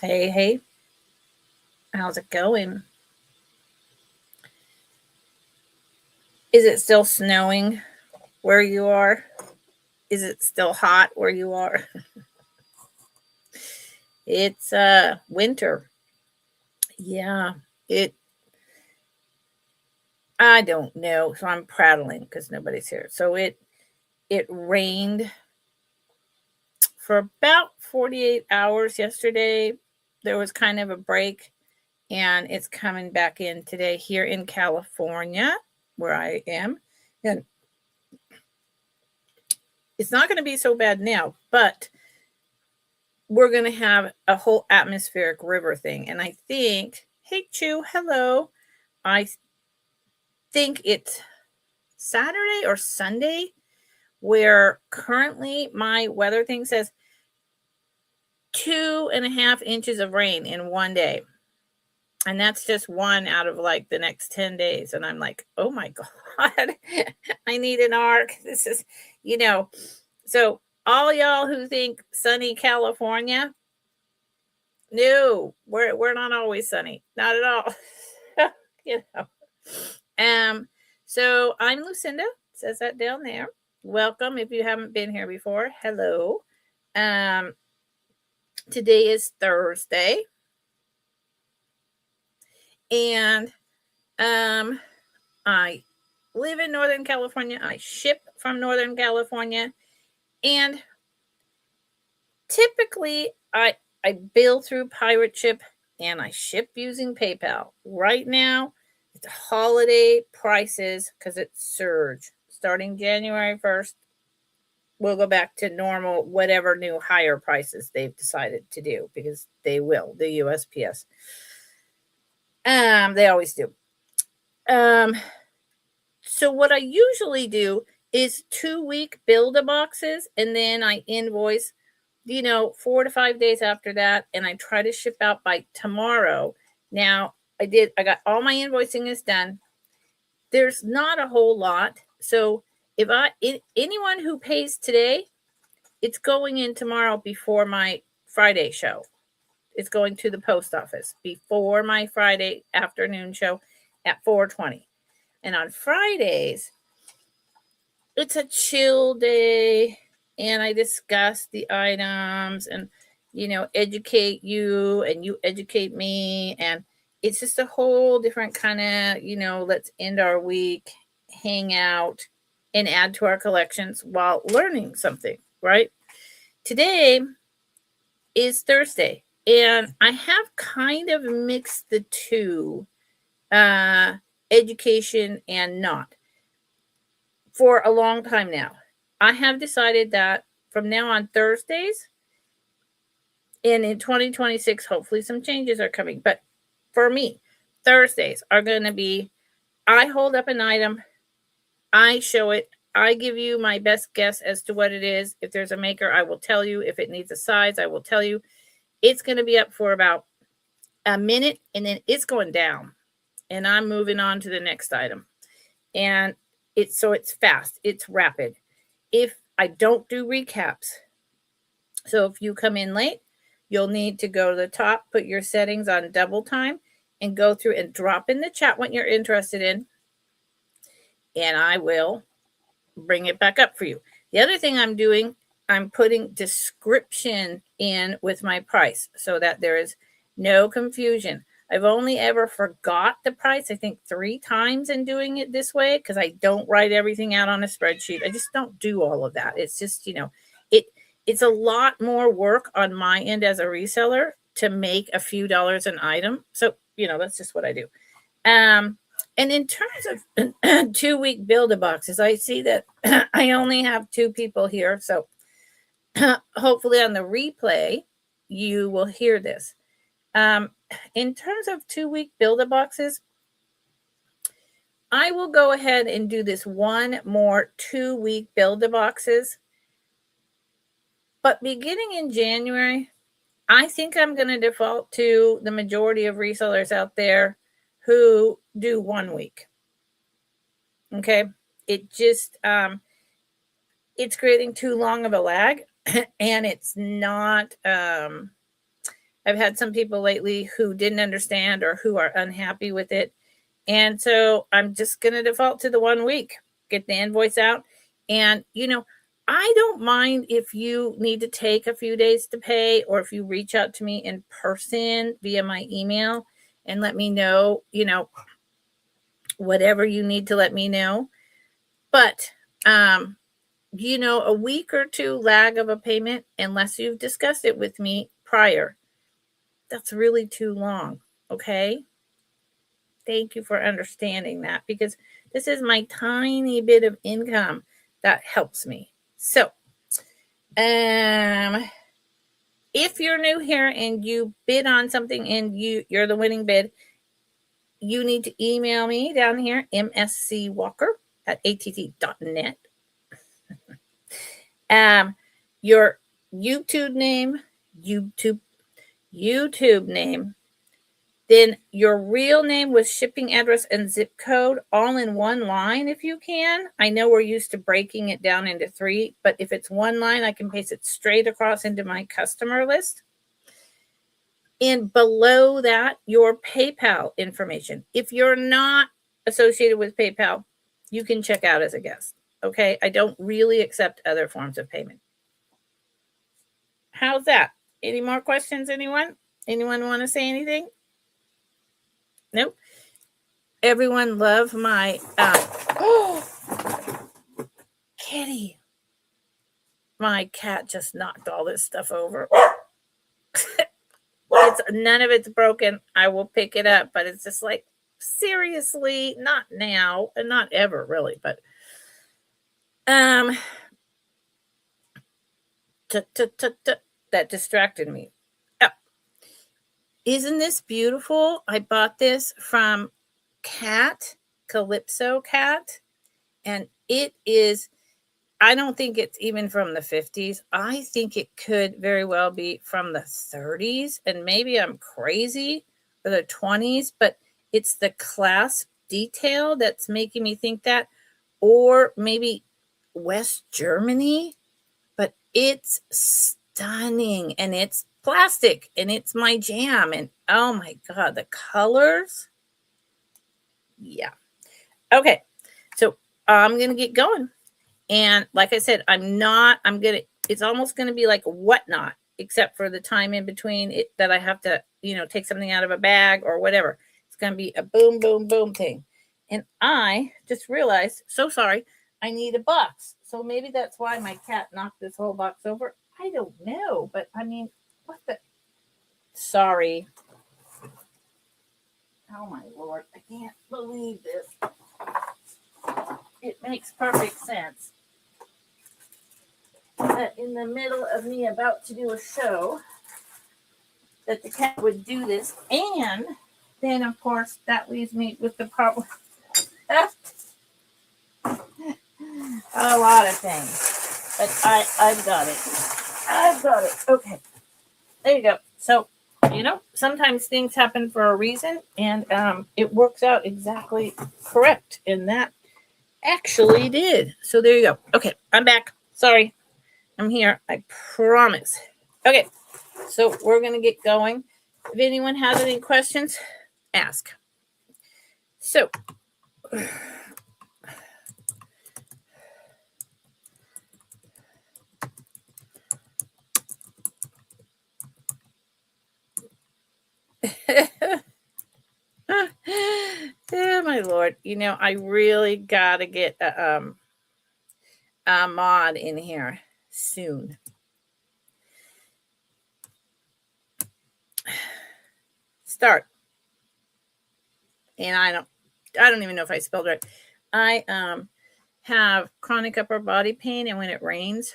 Hey, hey, how's it going? Is it still snowing where you are? Is it still hot where you are? It's winter. Yeah. It I don't know. So I'm prattling because nobody's here. So it rained for about 48 hours yesterday. There was kind of a break and it's coming back in today here in California where I am. And it's not going to be so bad now, but we're going to have a whole atmospheric river thing. And I think, hey, Chu, hello. I think it's Saturday or Sunday where currently my weather thing says 2.5 inches of rain in one day. And that's just one out of like the next 10 days. And I'm like, oh my God, I need an arc. This is, you know, so all y'all who think sunny California, no, we're not always sunny. Not at all. you know. So I'm Lucinda. It says that down there. Welcome if you haven't been here before. Hello. Um, Today is Thursday. And I live in Northern California. I ship from Northern California. And typically I bill through Pirate Ship and I ship using PayPal. Right now, it's holiday prices because it's surge. Starting January 1st, we'll go back to normal, whatever new higher prices they've decided to do because they will, the USPS. They always do. So what I usually do is 2-week build-a-boxes and then I invoice 4 to 5 days after that, and I try to ship out by tomorrow. Now, I got all my invoicing is done. There's not a whole lot. So if anyone who pays today, it's going in tomorrow before my Friday show. It's going to the post office before my Friday afternoon show at 4:20. And on Fridays, it's a chill day and I discuss the items and educate you and you educate me, and it's just a whole different kind of let's end our week, hang out, and add to our collections while learning something, right? Today is Thursday and I have kind of mixed the two, uh education and not, for a long time now. I have decided that from now on Thursdays, and in 2026, hopefully some changes are coming. But for me, Thursdays are going to be, I hold up an item, I show it, I give you my best guess as to what it is. If there's a maker, I will tell you. If it needs a size, I will tell you. It's going to be up for about a minute and then it's going down. And I'm moving on to the next item. And it's fast, it's rapid. If I don't do recaps, so if you come in late, you'll need to go to the top, put your settings on double time, and go through and drop in the chat what you're interested in, and I will bring it back up for you. The other thing I'm doing, I'm putting description in with my price so that there is no confusion. I've only ever forgot the price, I think 3 times in doing it this way, because I don't write everything out on a spreadsheet. I just don't do all of that. It's just, it's a lot more work on my end as a reseller to make a few dollars an item. So, that's just what I do. And in terms of 2-week build-a-boxes, I see that I only have 2 people here. So hopefully on the replay, you will hear this. In terms of 2-week build-a-boxes, I will go ahead and do this one more 2-week build-a-boxes. But beginning in January, I think I'm going to default to the majority of resellers out there who do 1 week. Okay. It just, it's creating too long of a lag and it's not, I've had some people lately who didn't understand or who are unhappy with it. And so I'm just going to default to the 1 week, get the invoice out. And, I don't mind if you need to take a few days to pay, or if you reach out to me in person via my email and let me know, whatever you need to let me know. But, a week or two lag of a payment, unless you've discussed it with me prior, that's really too long. Okay. Thank you for understanding that, because this is my tiny bit of income that helps me. So, if you're new here and you bid on something and you're the winning bid, you need to email me down here, mscwalker@att.net. Your YouTube name, then your real name with shipping address and zip code, all in one line if you can. I know we're used to breaking it down into 3, but if it's one line, I can paste it straight across into my customer list. And below that, your PayPal information. If you're not associated with PayPal, you can check out as a guest. Okay, I don't really accept other forms of payment. How's that? Any more questions, anyone? Anyone want to say anything? Nope. Everyone love my kitty. My cat just knocked all this stuff over. None of it's broken. I will pick it up, but it's just like, seriously, not now and not ever really, but that distracted me. Oh. Isn't this beautiful? I bought this from Calypso Cat, and it is, I don't think it's even from the 50s. I think it could very well be from the 30s, and maybe I'm crazy, or the 20s, but it's the clasp detail that's making me think that, or maybe West Germany, but it's stunning, and it's plastic, and it's my jam, and oh my God, the colors. Yeah. Okay. So I'm going to get going. And like I said, it's almost going to be like a whatnot, except for the time in between it that I have to, take something out of a bag or whatever. It's going to be a boom, boom, boom thing. And I just realized, so sorry, I need a box. So maybe that's why my cat knocked this whole box over. I don't know, but I mean, what the? Sorry. Oh my Lord, I can't believe this. It makes perfect sense that in the middle of me about to do a show, that the cat would do this. And then, of course, that leaves me with the problem. A lot of things. But I've got it. Okay. There you go. So, sometimes things happen for a reason, and it works out exactly correct. And that actually did. So there you go. Okay, I'm back. Sorry. I'm here. I promise. Okay. So we're going to get going. If anyone has any questions, ask. So, oh my Lord, I really got to get a mod in here soon. Start. And I don't even know if I spelled right. I have chronic upper body pain, and when it rains,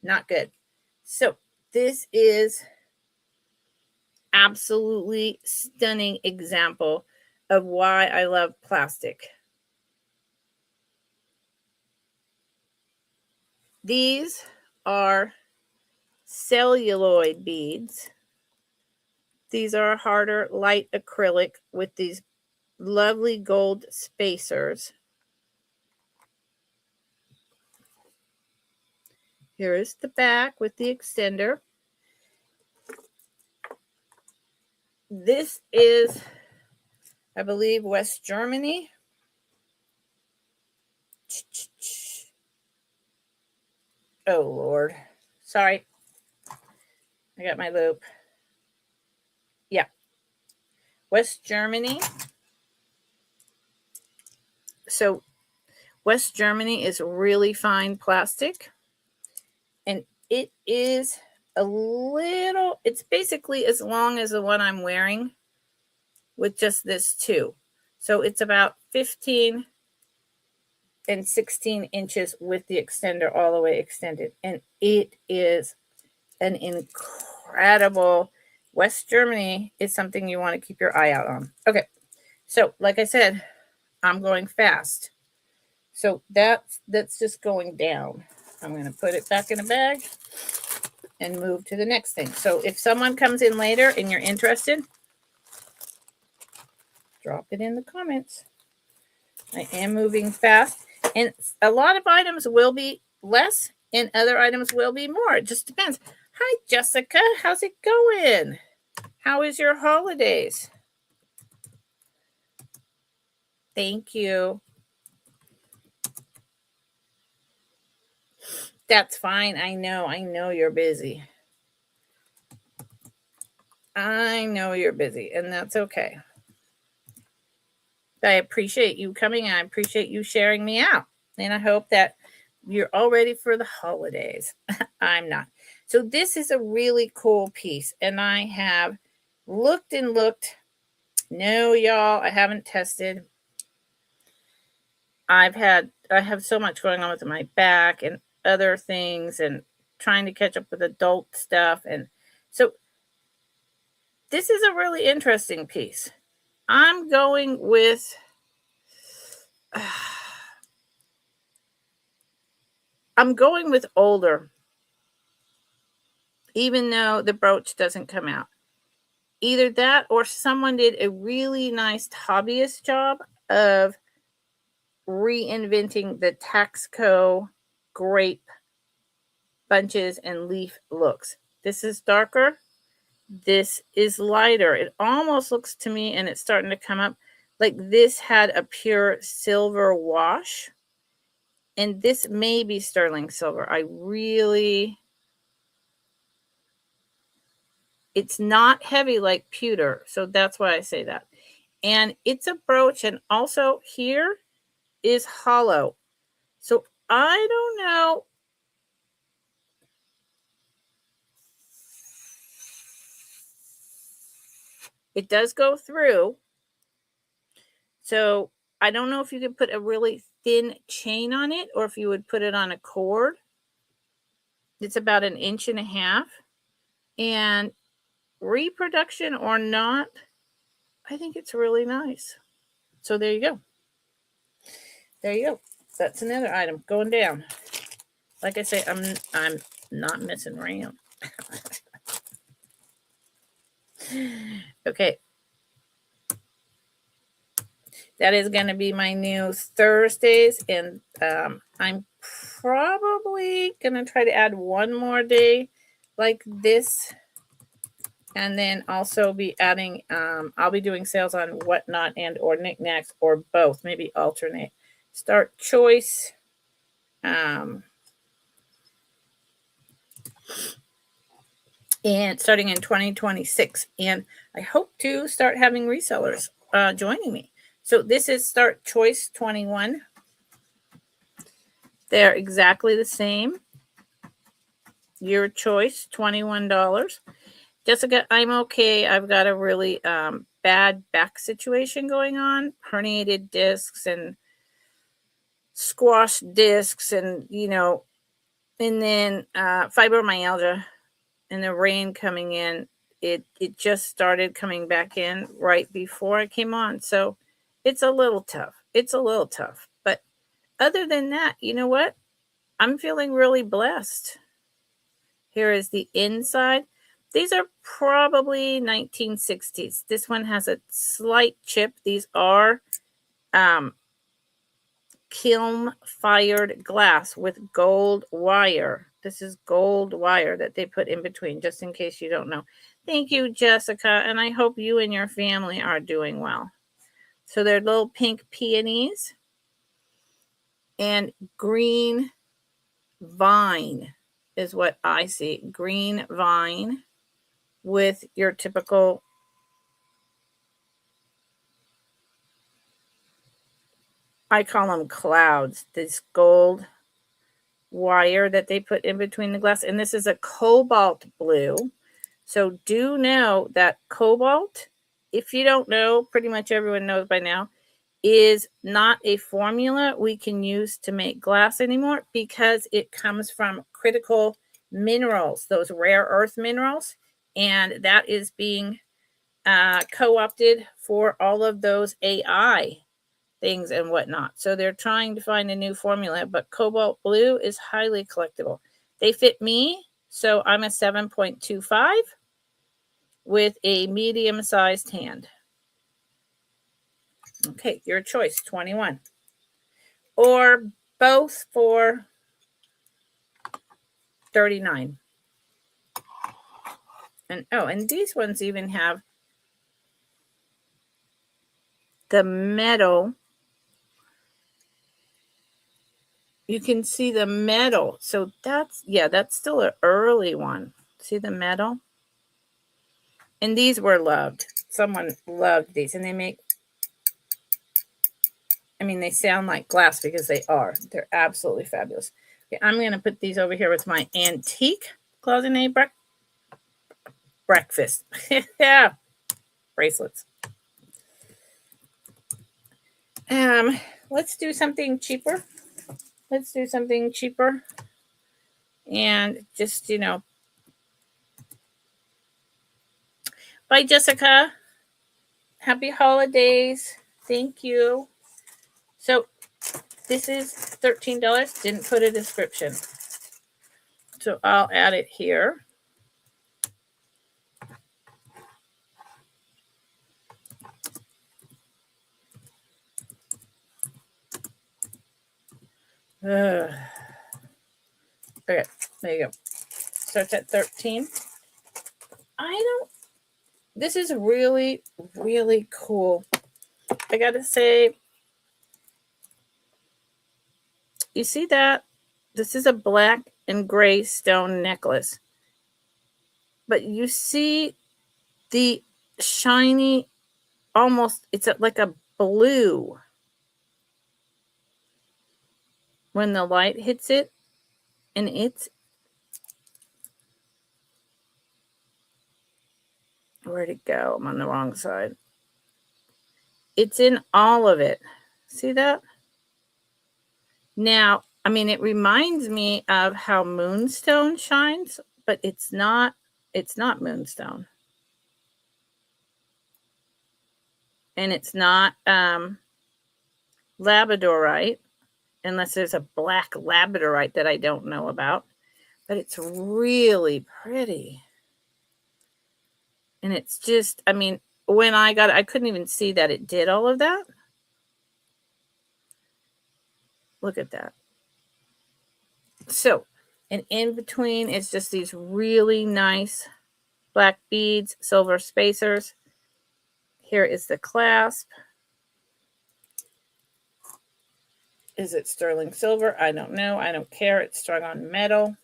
not good. So this is absolutely stunning example of why I love plastic. These are celluloid beads. These are harder, light acrylic with these lovely gold spacers. Here is the back with the extender. This is, I believe, West Germany. Oh, Lord. Sorry. I got my loop. Yeah. West Germany. So West Germany is really fine plastic. And it is a little, it's basically as long as the one I'm wearing with just this too. So it's about 15 and 16 inches with the extender all the way extended. And it is an incredible, West Germany is something you want to keep your eye out on. Okay. So like I said, I'm going fast. So that's just going down. I'm going to put it back in a bag and move to the next thing. So if someone comes in later and you're interested, drop it in the comments. I am moving fast. And a lot of items will be less and other items will be more. It just depends. Hi, Jessica. How's it going? How is your holidays? Thank you. That's fine. I know you're busy. I know you're busy, and that's okay. I appreciate you coming. I appreciate you sharing me out. And I hope that you're all ready for the holidays. I'm not. So this is a really cool piece. And I have looked and looked. No, y'all, I haven't tested. I have so much going on with my back and other things and trying to catch up with adult stuff. And so this is a really interesting piece. I'm going with older, even though the brooch doesn't come out. Either that or someone did a really nice hobbyist job of reinventing the Taxco grape bunches and leaf looks. This is darker. This is lighter. It almost looks to me, and it's starting to come up, like this had a pure silver wash. And this may be sterling silver. It's not heavy like pewter. So that's why I say that. And it's a brooch. And also here is hollow. So I don't know. It does go through. So I don't know if you could put a really thin chain on it or if you would put it on a cord. It's about 1.5 inches. And reproduction or not, I think it's really nice. So there you go. There you go. That's another item going down. Like I say, I'm not missing around. Okay. That is going to be my new Thursdays. And I'm probably going to try to add one more day like this. And then also be adding, I'll be doing sales on Whatnot and or knickknacks or both. Maybe alternate. Start choice. And starting in 2026. And I hope to start having resellers joining me. So this is Start Choice 21. They're exactly the same. Your choice, $21. Jessica, I'm okay. I've got a really bad back situation going on. Herniated discs and squash discs and, and then fibromyalgia and the rain coming in. It just started coming back in right before I came on. So it's a little tough. But other than that, you know what? I'm feeling really blessed. Here is the inside. These are probably 1960s. This one has a slight chip. These are kiln fired glass with gold wire. This is gold wire that they put in between, just in case you don't know. Thank you, Jessica, and I hope you and your family are doing well. So they're little pink peonies and green vine is what I see. Green vine with your typical I call them clouds, this gold wire that they put in between the glass. And this is a cobalt blue. So do know that cobalt, if you don't know, pretty much everyone knows by now, is not a formula we can use to make glass anymore because it comes from critical minerals, those rare earth minerals. And that is being co-opted for all of those AI things and whatnot. So they're trying to find a new formula, but cobalt blue is highly collectible. They fit me, so I'm a 7.25 with a medium-sized hand. Okay, your choice, 21. Or both for 39. And these ones even have the metal. You can see the metal. So that's still an early one. See the metal? And these were loved. Someone loved these. And they sound like glass because they are. They're absolutely fabulous. Okay, I'm going to put these over here with my antique cloisonne breakfast. Yeah, bracelets. Let's do something cheaper. And just, bye, Jessica. Happy holidays. Thank you. So this is $13. Didn't put a description. So I'll add it here. Okay, there you go. Starts at 13. This is really, really cool. I gotta say, you see that? This is a black and gray stone necklace. But you see the shiny, almost, it's like a blue when the light hits it. And where'd it go? I'm on the wrong side. It's in all of it. See that? Now, it reminds me of how moonstone shines, but it's not moonstone. And it's not labradorite, unless there's a black labradorite that I don't know about. But it's really pretty. And it's just, when I got it, I couldn't even see that it did all of that. Look at that. So, and in between is just these really nice black beads, silver spacers. Here is the clasp. Is it sterling silver? I don't know. I don't care. It's strung on metal.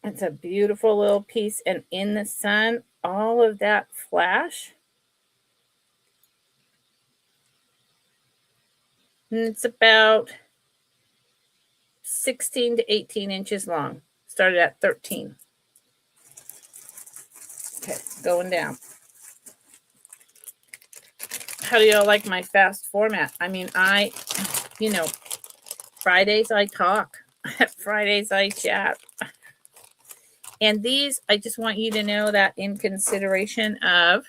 It's a beautiful little piece. And in the sun, all of that flash. And it's about 16 to 18 inches long. Started at 13. Okay, going down. How do y'all like my fast format? Fridays I talk. Fridays I chat. And these, I just want you to know that in consideration of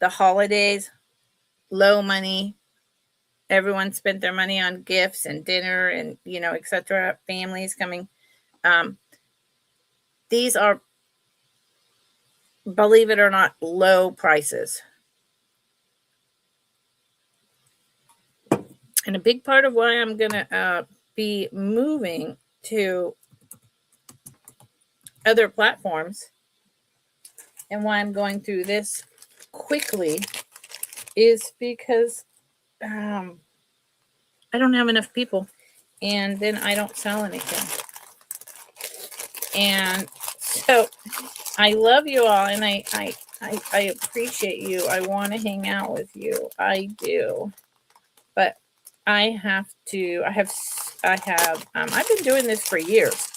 the holidays, low money, everyone spent their money on gifts and dinner and, etc. Families coming. These are, believe it or not, low prices. And a big part of why I'm going to be moving to other platforms and why I'm going through this quickly is because I don't have enough people, and then I don't sell anything. And so I love you all, and I appreciate you. I want to hang out with you. I do. But I've been doing this for years,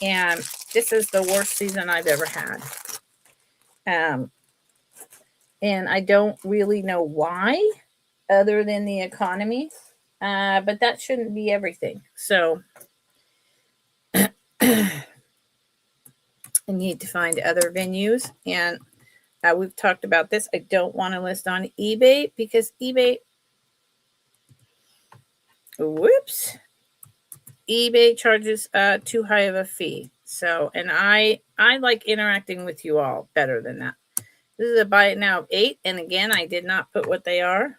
and this is the worst season I've ever had. And I don't really know why, other than the economy. But that shouldn't be everything. So I need to find other venues. And we've talked about this. I don't want to list on eBay because eBay charges too high of a fee. So, and I like interacting with you all better than that. This is a buy it now of 8. And again, I did not put what they are.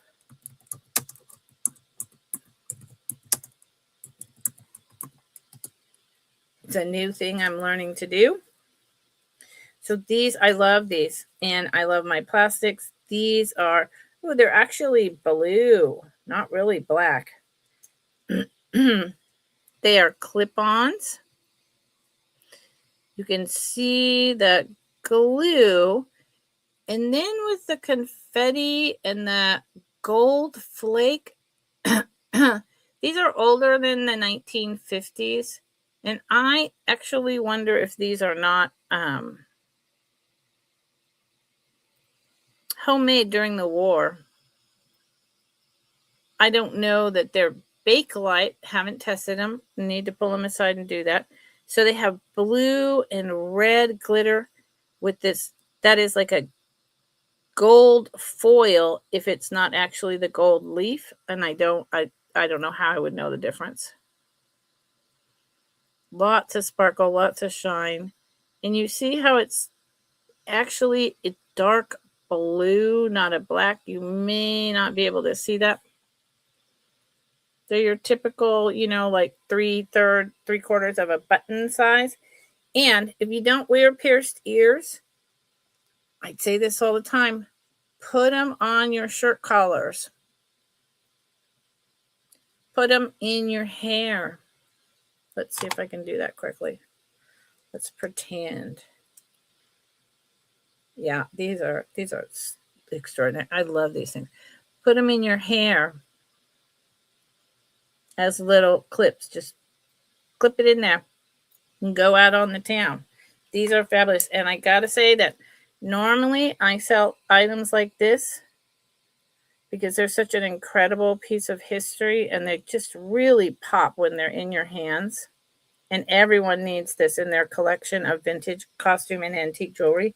It's a new thing I'm learning to do. So these, I love these. And I love my plastics. These are, they're actually blue, not really black. They are clip-ons. You can see the glue. And then with the confetti and the gold flake, these are older than the 1950s. And I actually wonder if these are not homemade during the war. I don't know that they're Bakelite. Haven't tested them. Need to pull them aside and do that. So they have blue and red glitter with this. That is like a gold foil if it's not actually the gold leaf. And I don't know how I would know the difference. Lots of sparkle, lots of shine. And you see how it's actually a dark blue, not a black. You may not be able to see that. They're your typical, like 3/4 of a button size. And if you don't wear pierced ears, I'd say this all the time, put them on your shirt collars. Put them in your hair. Let's see if I can do that quickly. Let's pretend. Yeah, these are extraordinary. I love these things. Put them in your hair as little clips. Just clip it in there and go out on the town. These are fabulous. And I got to say that normally I sell items like this because they're such an incredible piece of history and they just really pop when they're in your hands. And everyone needs this in their collection of vintage costume and antique jewelry.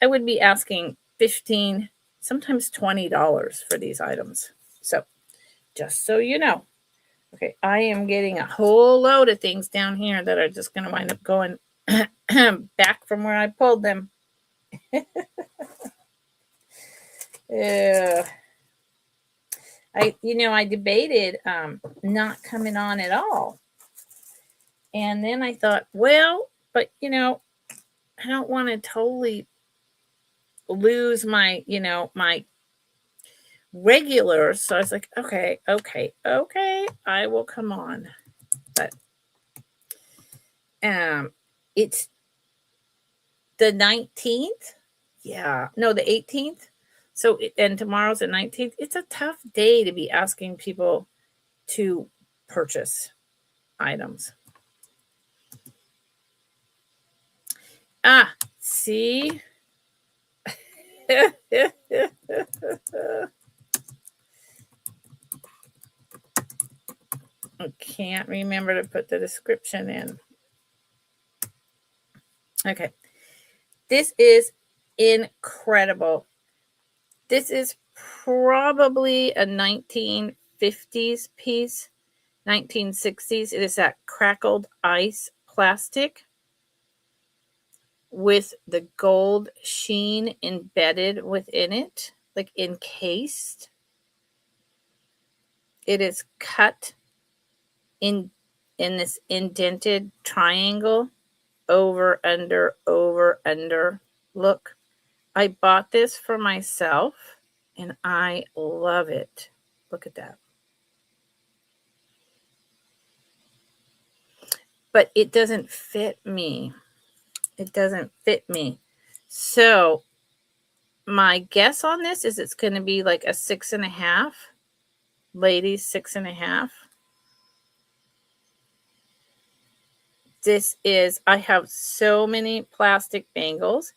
I would be asking $15, sometimes $20 for these items. So just so you know. Okay, I am getting a whole load of things down here that are just going to wind up going back from where I pulled them. I debated not coming on at all. And then I thought, well, but I don't want to totally lose my, my regulars. So I was like, okay, I will come on. But it's the 19th. Yeah, no, the 18th. So, and tomorrow's the 19th. It's a tough day to be asking people to purchase items. See? I can't remember to put the description in. Okay. This is incredible. This is probably a 1950s piece, 1960s. It is that crackled ice plastic with the gold sheen embedded within it, like encased. It is cut in this indented triangle, over, under, over, under. Look, I bought this for myself and I love it. Look at that. But it doesn't fit me. It doesn't fit me. So my guess on this is it's going to be like a 6.5. Ladies, 6.5. This is, I have so many plastic bangles,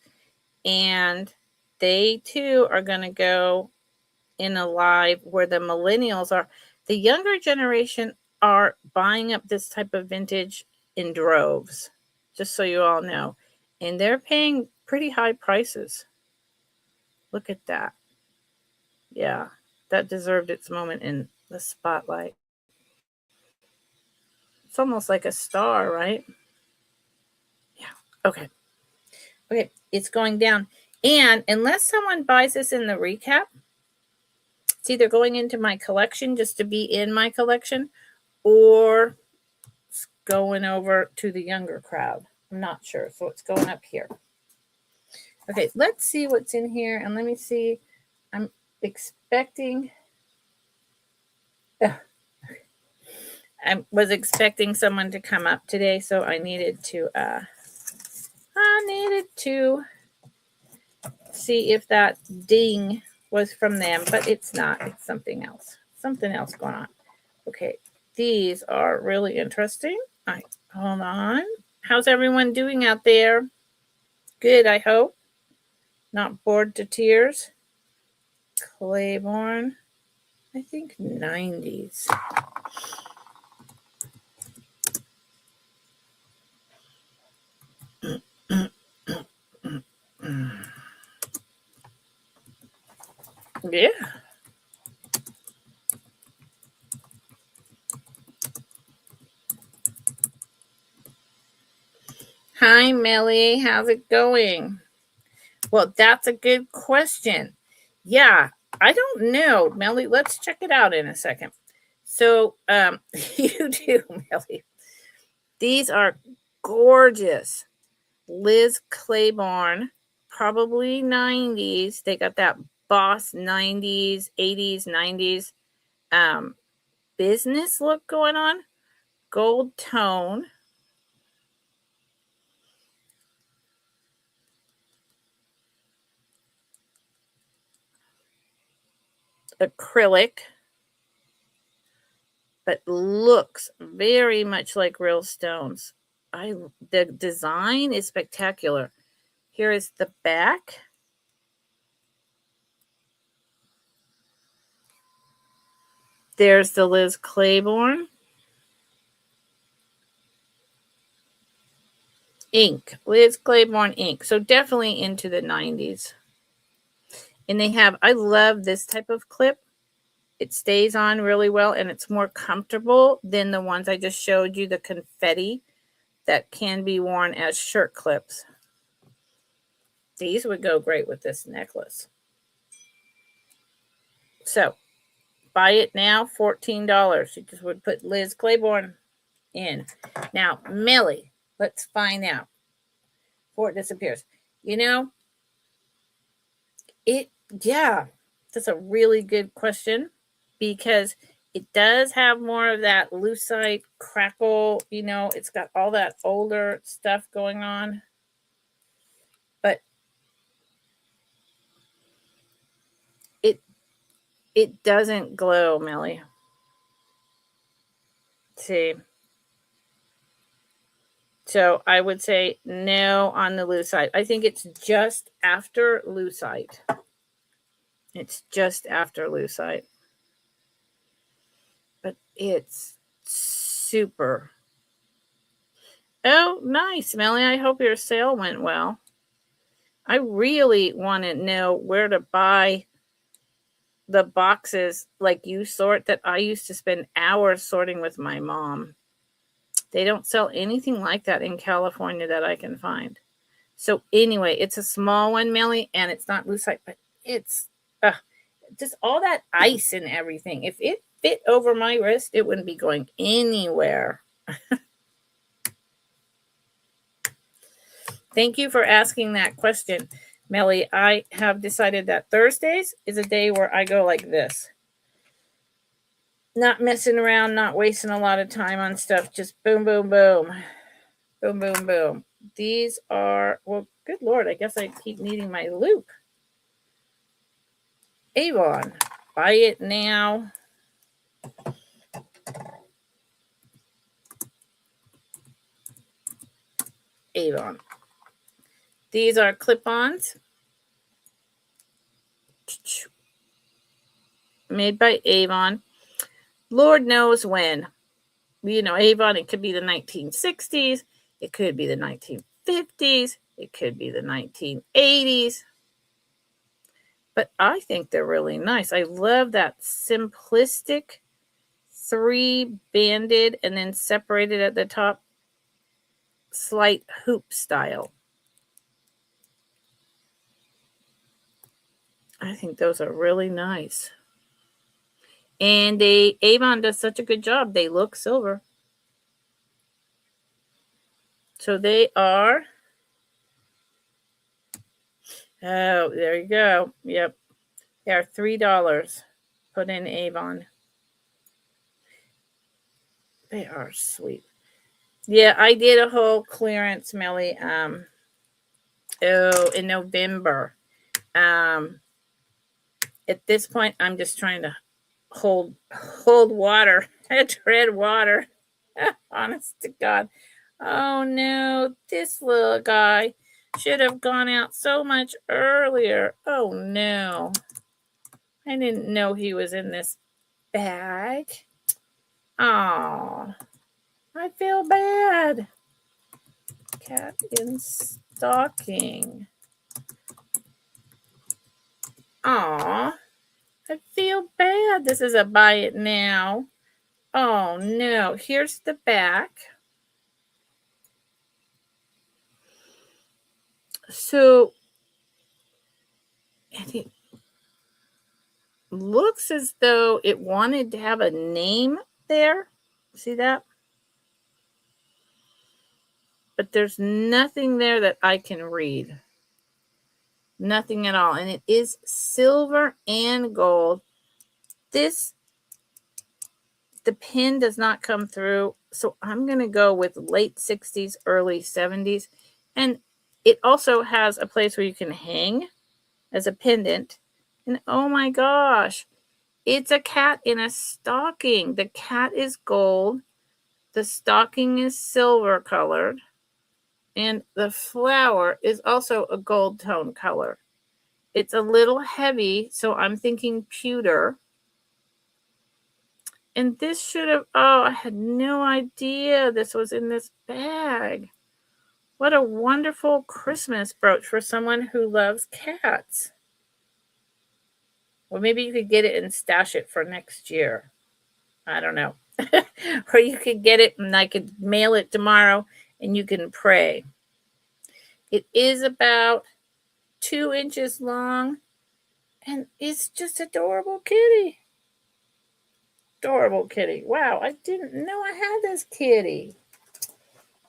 and they too are going to go in a live where the millennials are. The younger generation are buying up this type of vintage in droves, just so you all know. And they're paying pretty high prices. Look at that. Yeah, that deserved its moment in the spotlight. It's almost like a star, right? Yeah. Okay. Okay, it's going down. And unless someone buys this in the recap, it's either going into my collection just to be in my collection, or it's going over to the younger crowd. I'm not sure. So it's going up here. Okay, let's see what's in here. And let me see. I'm expecting... I was expecting someone to come up today, so I needed to see if that ding was from them, but it's not. It's something else. Something else going on. Okay, these are really interesting. Hold on. How's everyone doing out there? Good, I hope. Not bored to tears. Claiborne. I think 90s. Yeah. Hi, Melly. How's it going? Well, that's a good question. Yeah, I don't know, Melly. Let's check it out in a second. So, you do, Melly. These are gorgeous. Liz Claiborne, probably 90s. They got that boss 90s, 80s, 90s business look going on. Gold tone. Acrylic, but looks very much like real stones. The design is spectacular. Here is the back. There's the Liz Claiborne. Ink. Liz Claiborne ink. So definitely into the 90s. And they have, I love this type of clip. It stays on really well, and it's more comfortable than the ones I just showed you, the confetti that can be worn as shirt clips. These would go great with this necklace. So buy it now, $14. You just would put Liz Claiborne in. Now, Millie, let's find out before it disappears. You know, that's a really good question, because it does have more of that lucite crackle. You know, it's got all that older stuff going on. But it doesn't glow, Millie. See. So I would say no on the lucite. I think it's just after lucite. It's just after lucite. But it's super. Oh, nice, Melly. I hope your sale went well. I really want to know where to buy the boxes like you sort that I used to spend hours sorting with my mom. They don't sell anything like that in California that I can find. So anyway, it's a small one, Melly, and it's not lucite, but it's just all that ice and everything. If it fit over my wrist, it wouldn't be going anywhere. Thank you for asking that question, Melly. I have decided that Thursdays is a day where I go like this. Not messing around, not wasting a lot of time on stuff. Just boom, boom, boom. Boom, boom, boom. These are, well, good Lord, I guess I keep needing my loop. Avon, buy it now. Avon. These are clip-ons. Made by Avon. Lord knows when. You know, Avon, it could be the 1960s. It could be the 1950s. It could be the 1980s. But I think they're really nice. I love that simplistic 3-banded and then separated at the top slight hoop style. I think those are really nice. And Avon does such a good job. They look silver. So they are, oh, there you go. Yep. They are $3. Put in Avon. They are sweet. Yeah, I did a whole clearance, Melly, in November. At this point, I'm just trying to hold water, tread water. Honest to God. Oh no, this little guy should have gone out so much earlier. Oh no. I didn't know he was in this bag. Oh, I feel bad. Cat in stocking. Aw, I feel bad. This is a buy it now. Oh no, here's the back. So, it looks as though it wanted to have a name there. See that? But there's nothing there that I can read. Nothing at all. And it is silver and gold. The pin does not come through. So I'm going to go with late 60s, early 70s. And it also has a place where you can hang as a pendant. And oh my gosh, it's a cat in a stocking. The cat is gold. The stocking is silver colored. And the flower is also a gold tone color. It's a little heavy, so I'm thinking pewter. And this should have, oh, I had no idea this was in this bag. What a wonderful Christmas brooch for someone who loves cats. Well, maybe you could get it and stash it for next year. I don't know. Or you could get it and I could mail it tomorrow and you can pray. It is about 2 inches long and it's just adorable kitty. Adorable kitty. Wow, I didn't know I had this kitty.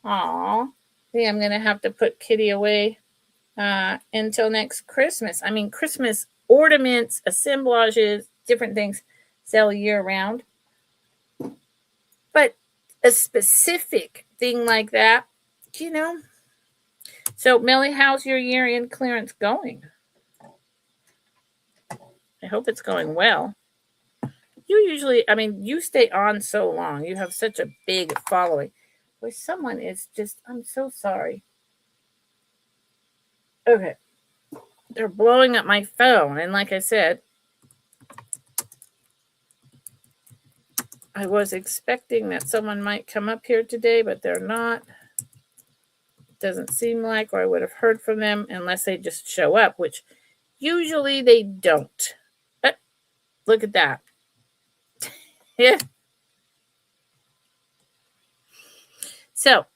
Aw. I think I'm going to have to put kitty away until next Christmas. I mean, Christmas ornaments, assemblages, different things sell year round. But a specific thing like that, you know. So, Melly, how's your year-end clearance going? I hope it's going well. You usually, I mean, you stay on so long. You have such a big following. Boy, someone is just, I'm so sorry. Okay. They're blowing up my phone. And like I said, I was expecting that someone might come up here today, but they're not. It doesn't seem like, or I would have heard from them unless they just show up, which usually they don't. But look at that. Yeah. So,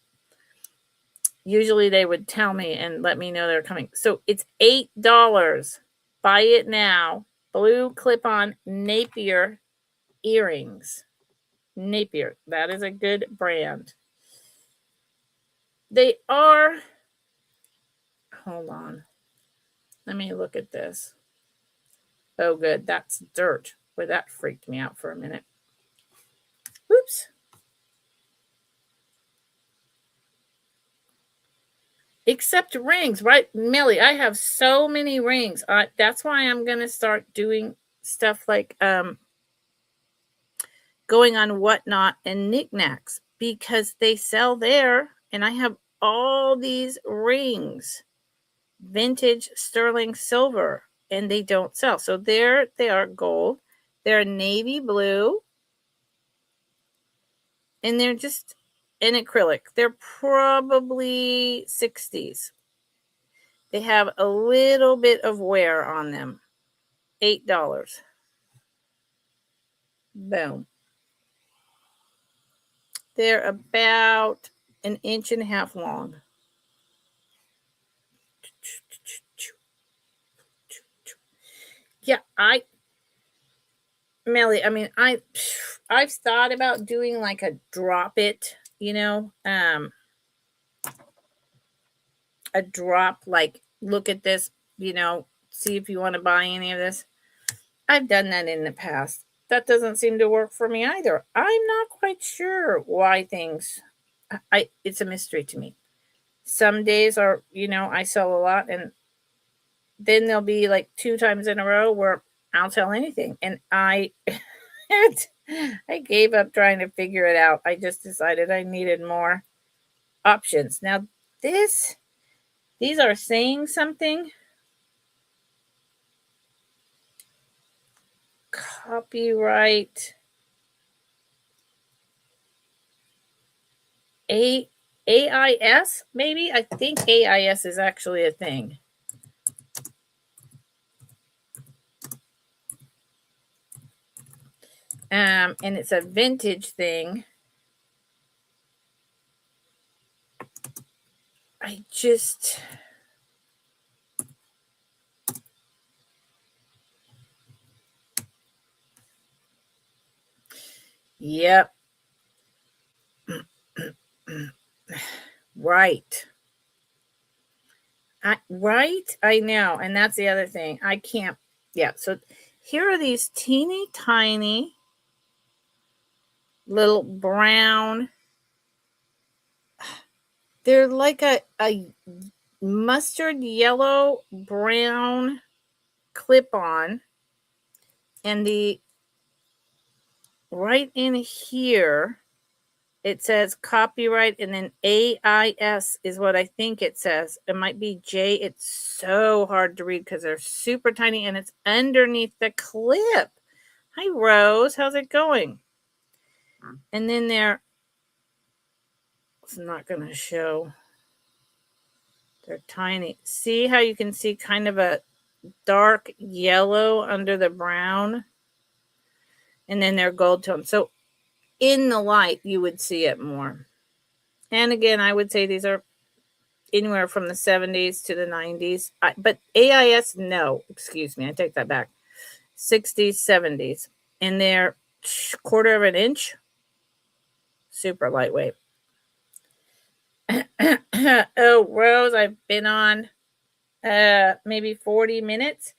usually they would tell me and let me know they're coming. So, it's $8. Buy it now. Blue clip-on Napier earrings. Napier. That is a good brand. They are, hold on. Let me look at this. Oh, good. That's dirt. Boy, that freaked me out for a minute. Oops. Except rings, right? Millie, I have so many rings. That's why I'm going to start doing stuff like going on Whatnot and Knickknacks, because they sell there, and I have all these rings, vintage sterling silver, and they don't sell. So there they are, gold. They're navy blue, and they're just in acrylic. They're probably 60s. They have a little bit of wear on them. $8. Boom. They're about an inch and a half long. Yeah, Melly, I mean, I've thought about doing like a drop it, a drop, like, look at this, see if you want to buy any of this. I've done that in the past. That doesn't seem to work for me either. I'm not quite sure why things, it's a mystery to me. Some days are, I sell a lot, and then there'll be like 2 times in a row where I'll sell anything. And I gave up trying to figure it out. I just decided I needed more options. Now, these are saying something. Copyright AIS, maybe? I think AIS is actually a thing. And it's a vintage thing. I just... Yep. Right. I know. And that's the other thing. I can't. Yeah. So here are these teeny tiny little brown. They're like a mustard yellow brown clip-on. And the right in here, it says copyright, and then AIS is what I think it says. It might be J. It's so hard to read because they're super tiny, and it's underneath the clip. Hi, Rose. How's it going? And then it's not going to show. They're tiny. See how you can see kind of a dark yellow under the brown? And then they're gold tone. So in the light, you would see it more. And again, I would say these are anywhere from the 70s to the 90s. But AIS, no. Excuse me. I take that back. 60s, 70s. And they're 1/4 of an inch. Super lightweight. Oh, Rose, I've been on maybe 40 minutes.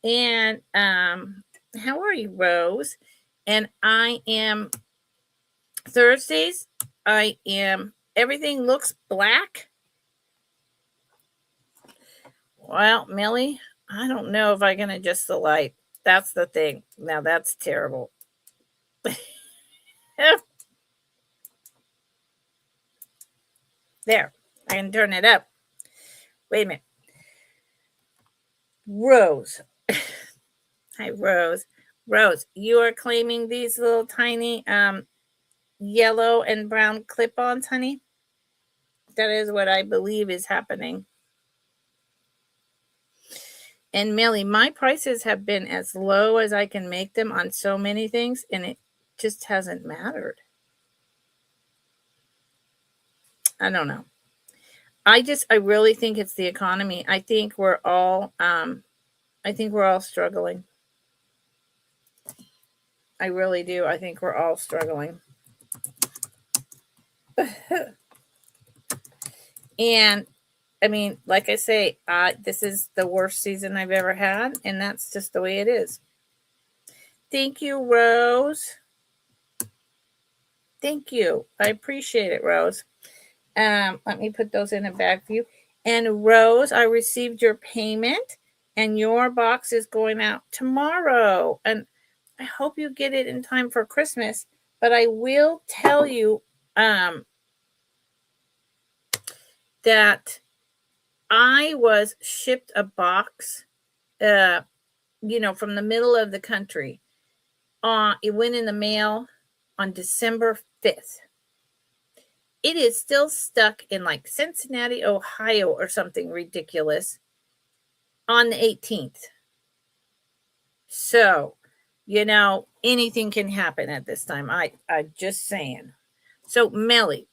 And how are you, Rose? And I am Thursdays. Everything looks black. Well, Millie, I don't know if I can adjust the light. That's the thing. Now that's terrible. There, I can turn it up. Wait a minute. Rose. Hi, Rose. Rose, you are claiming these little tiny yellow and brown clip-ons, honey? That is what I believe is happening. And Millie, my prices have been as low as I can make them on so many things, and it just hasn't mattered. I don't know. I really think it's the economy. I think we're all struggling. I really do. I think we're all struggling. And I mean, like I say, this is the worst season I've ever had, and that's just the way it is. Thank you, Rose. Thank you. I appreciate it, Rose. Let me put those in a bag for you. And Rose, I received your payment, and your box is going out tomorrow. And I hope you get it in time for Christmas. But I will tell you that I was shipped a box, from the middle of the country. It went in the mail on December 5th. It is still stuck in like Cincinnati, Ohio, or something ridiculous on the 18th. So, anything can happen at this time. I'm just saying. So, Melly,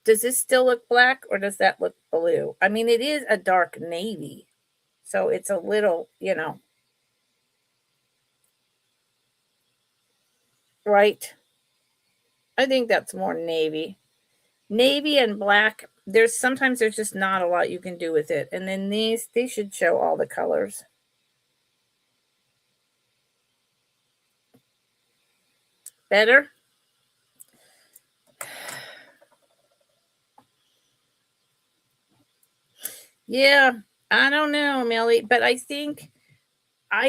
does this still look black or does that look blue? I mean, it is a dark navy. So it's a little, right? I think that's more navy. Navy and black, there's just not a lot you can do with it. And then these should show all the colors. Better? Yeah, I don't know, Millie, but I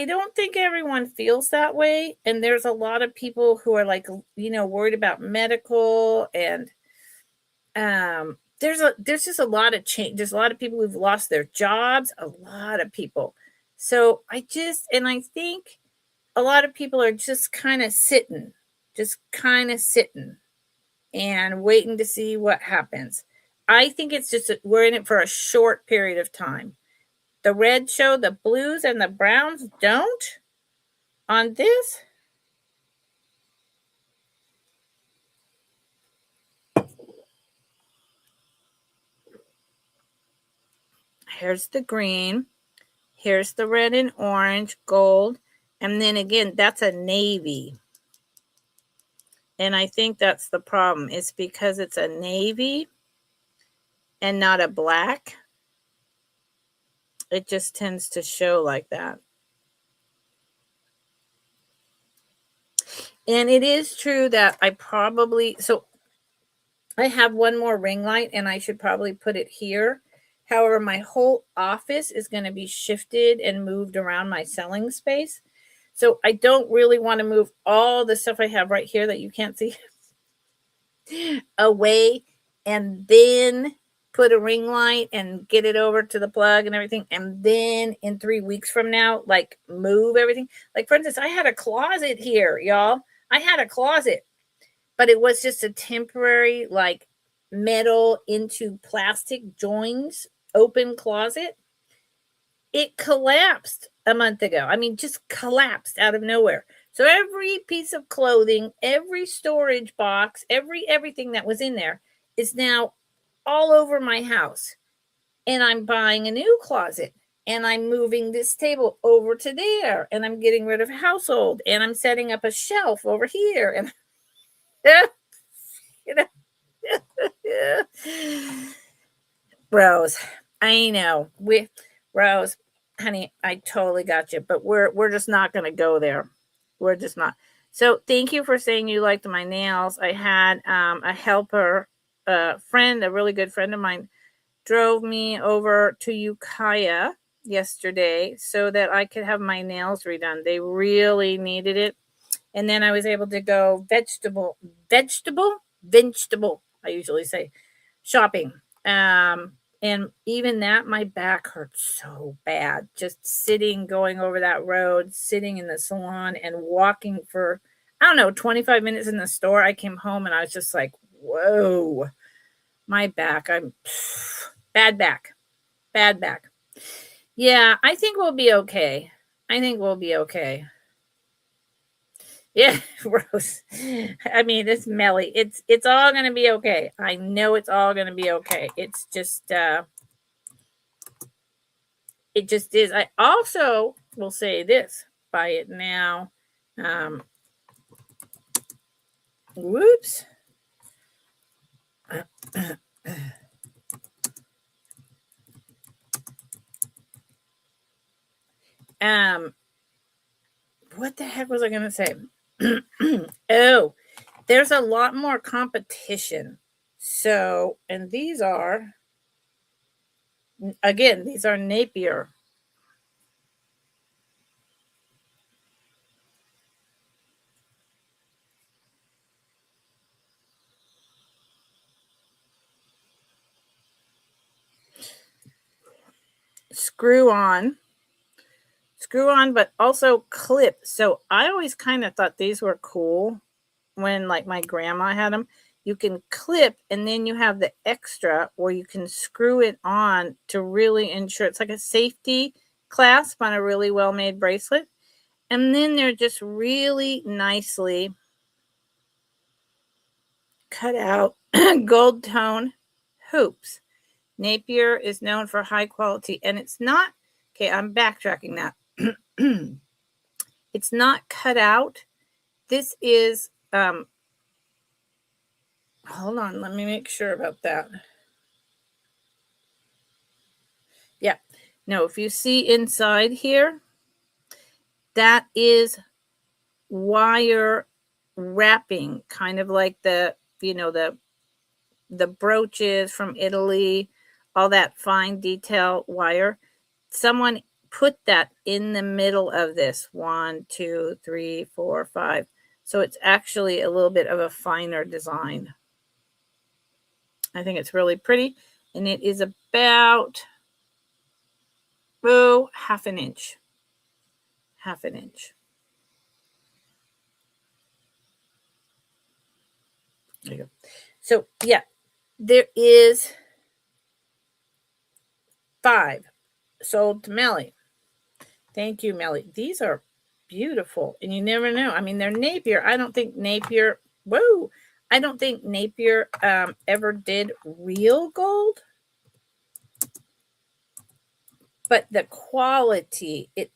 don't think everyone feels that way. And there's a lot of people who are like, worried about medical, and there's just a lot of change. There's a lot of people who've lost their jobs, a lot of people. So I think a lot of people are just kind of sitting and waiting to see what happens. I think it's just we're in it for a short period of time. The reds show, the blues and the browns don't on this. Here's the green. Here's the red and orange, gold. And then again, that's a navy. And I think that's the problem. It's because it's a navy and not a black. It just tends to show like that. And it is true that I have one more ring light and I should probably put it here. However, my whole office is going to be shifted and moved around my selling space. So I don't really want to move all the stuff I have right here that you can't see away and then put a ring light and get it over to the plug and everything. And then in 3 weeks from now, like move everything. Like, for instance, I had a closet here, y'all. I had a closet, but it was just a temporary, like, metal into plastic joins open closet. It collapsed a month ago. I mean, just collapsed out of nowhere. So every piece of clothing, every storage box, everything that was in there is now all over my house. And I'm buying a new closet. And I'm moving this table over to there. And I'm getting rid of household. And I'm setting up a shelf over here. And Rose, I know. Rose, honey, I totally got you. But we're just not going to go there. We're just not. So thank you for saying you liked my nails. I had a helper, a really good friend of mine, drove me over to Ukiah yesterday so that I could have my nails redone. They really needed it. And then I was able to go vegetable, I usually say, shopping. And even that, my back hurts so bad. Just going over that road, sitting in the salon and walking for, 25 minutes in the store. I came home and I was just like, whoa, my back. Bad back. Yeah, I think we'll be okay. Yeah, Rose. I mean, it's Melly. It's all going to be okay. I know it's all going to be okay. It's just, it just is. I also will say this, buy it now. Whoops. What the heck was I going to say? Oh, there's a lot more competition. So, and these are, again, these are Napier. Screw on, but also clip. So I always kind of thought these were cool when like my grandma had them. You can clip and then you have the extra where you can screw it on to really ensure it's like a safety clasp on a really well-made bracelet. And then they're just really nicely cut out gold tone hoops. Napier is known for high quality, and it's not, okay, I'm backtracking that. It's not cut out. This is, hold on, let me make sure about that. Yeah, no, if you see inside here, that is wire wrapping, kind of like the, you know, the brooches from Italy, all that fine detail wire. Someone put that in the middle of this. 1, 2, 3, 4, 5. So it's actually a little bit of a finer design. I think it's really pretty. And it is about, half an inch. Half an inch. There you go. So, yeah, there is 5 sold to Melly. Thank you, Melly. These are beautiful, and you never know. I mean, they're Napier. I don't think Napier ever did real gold, but the quality, it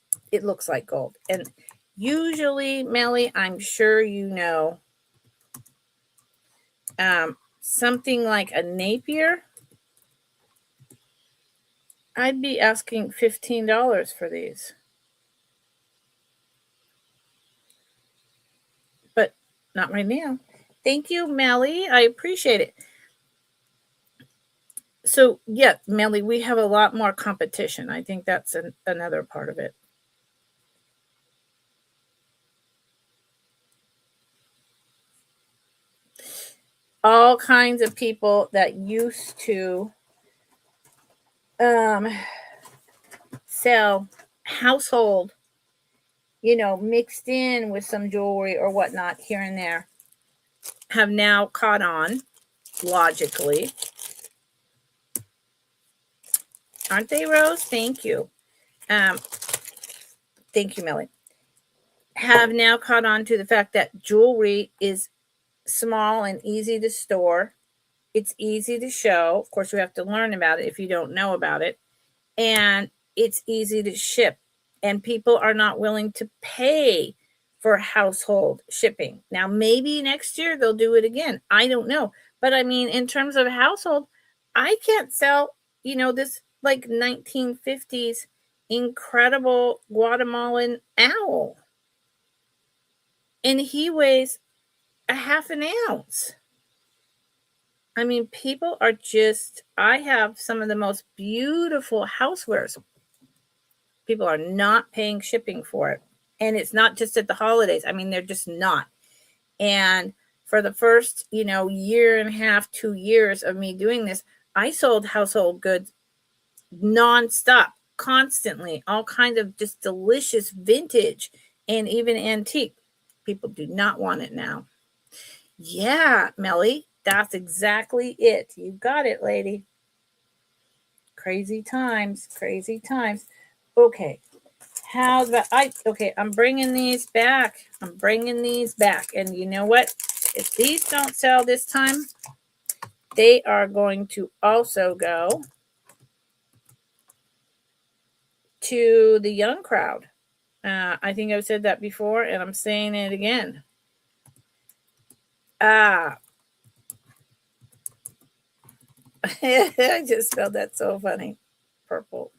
looks like gold. And usually, Melly, I'm sure you know, something like a Napier, I'd be asking $15 for these. But not right now. Thank you, Melly. I appreciate it. So, yeah, Melly, we have a lot more competition. I think that's another part of it. All kinds of people that used to sell household, mixed in with some jewelry or whatnot here and there, have now caught on, logically. Aren't they, Rose? Thank you. Thank you, Melly. Have now caught on to the fact that jewelry is small and easy to store. It's easy to show. Of course, you have to learn about it if you don't know about it. And it's easy to ship. And people are not willing to pay for household shipping. Now, maybe next year they'll do it again. I don't know. But I mean, in terms of household, I can't sell, this like 1950s incredible Guatemalan owl. And he weighs a half an ounce. I mean, people are just, I have some of the most beautiful housewares. People are not paying shipping for it. And it's not just at the holidays. I mean, they're just not. And for the first, year and a half, 2 years of me doing this, I sold household goods nonstop, constantly, all kinds of just delicious vintage and even antique. People do not want it now. Yeah, Melly, that's exactly it. You got it, lady. Crazy times, crazy times. Okay. How's that? I'm bringing these back. And you know what? If these don't sell this time, they are going to also go to the young crowd. I think I've said that before, and I'm saying it again. Ah, I just spelled that so funny. Purple.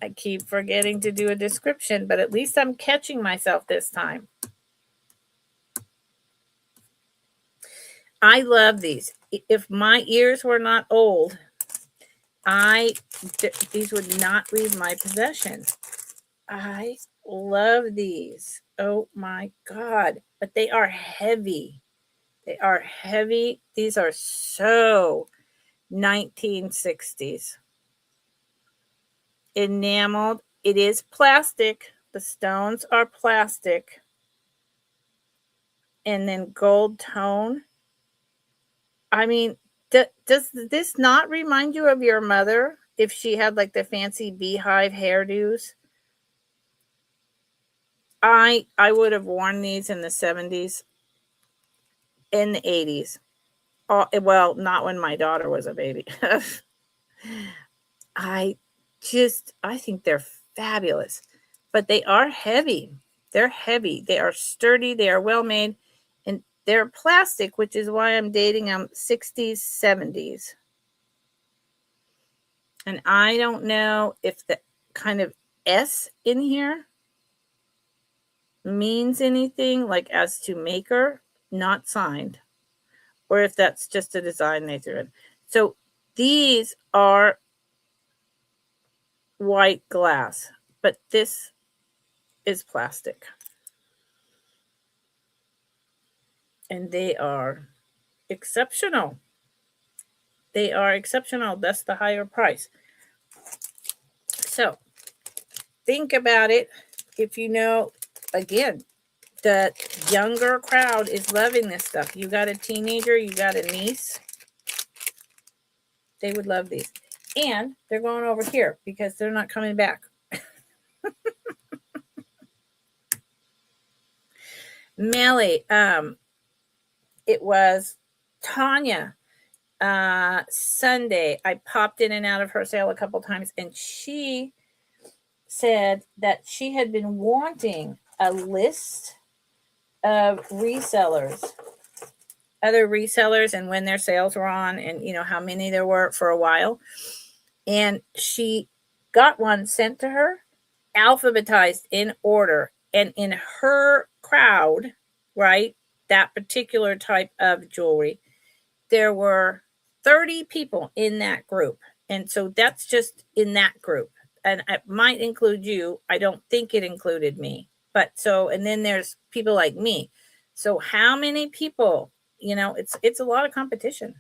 I keep forgetting to do a description, but at least I'm catching myself this time. I love these. If my ears were not old, these would not leave my possession. I love these. Oh my God. But they are heavy. They are heavy. These are so 1960s. Enameled. It is plastic. The stones are plastic. And then gold tone. I mean, does this not remind you of your mother if she had like the fancy beehive hairdos? I would have worn these in the 70s, in the 80s. Oh, well, not when my daughter was a baby. I think they're fabulous, but they are heavy. They're heavy. They are sturdy. They are well made, and they're plastic, which is why I'm dating them 60s, 70s. And I don't know if the kind of S in here means anything, like as to maker, not signed, or if that's just a design they threw in. So these are white glass, but this is plastic. And they are exceptional. They are exceptional. That's the higher price. So think about it. If you know, again, the younger crowd is loving this stuff. You got a teenager, you got a niece, they would love these. And they're going over here because they're not coming back. Melly, it was Tanya. Sunday, I popped in and out of her sale a couple times, and she said that she had been wanting a list of resellers, other resellers, and when their sales were on, and how many there were for a while. And she got one sent to her, alphabetized in order, and in her crowd, right, that particular type of jewelry, there were 30 people in that group. And so that's just in that group. And it might include you. I don't think it included me. But so, and then there's people like me. So how many people, it's a lot of competition.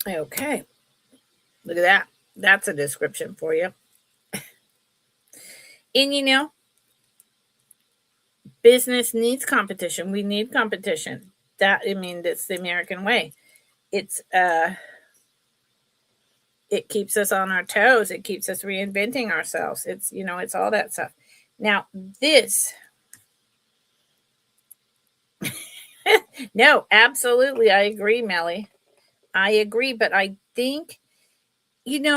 Okay. Look at that. That's a description for you. And business needs competition. We need competition. That's the American way. It keeps us on our toes. It keeps us reinventing ourselves. It's all that stuff. Now, this no, absolutely, I agree, Melly. I agree, but I think I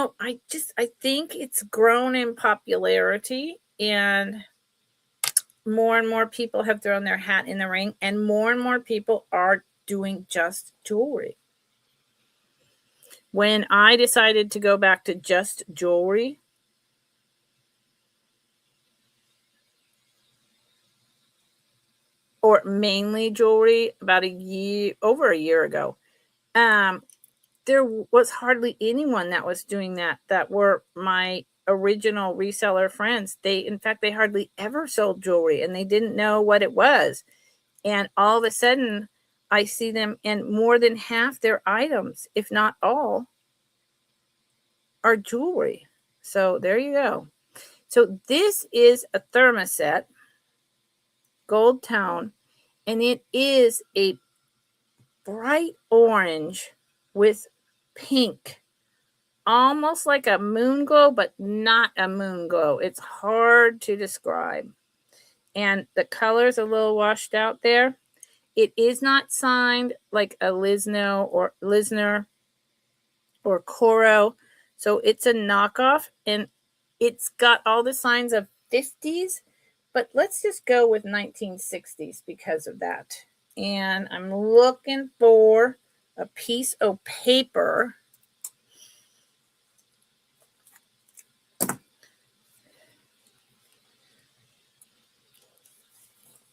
think it's grown in popularity, and more people have thrown their hat in the ring, and more people are doing just jewelry. When I decided to go back to just jewelry, or mainly jewelry, about over a year ago, there was hardly anyone that was doing that were my original reseller friends. In fact, they hardly ever sold jewelry, and they didn't know what it was. And all of a sudden, I see them, and more than half their items, if not all, are jewelry. So there you go. So this is a thermoset, gold tone, and it is a bright orange with pink, almost like a moon glow, but not a moon glow. It's hard to describe. And the color's a little washed out there. It is not signed like a Lisner or Coro. So it's a knockoff, and it's got all the signs of 50s, but let's just go with 1960s because of that. And I'm looking for a piece of paper.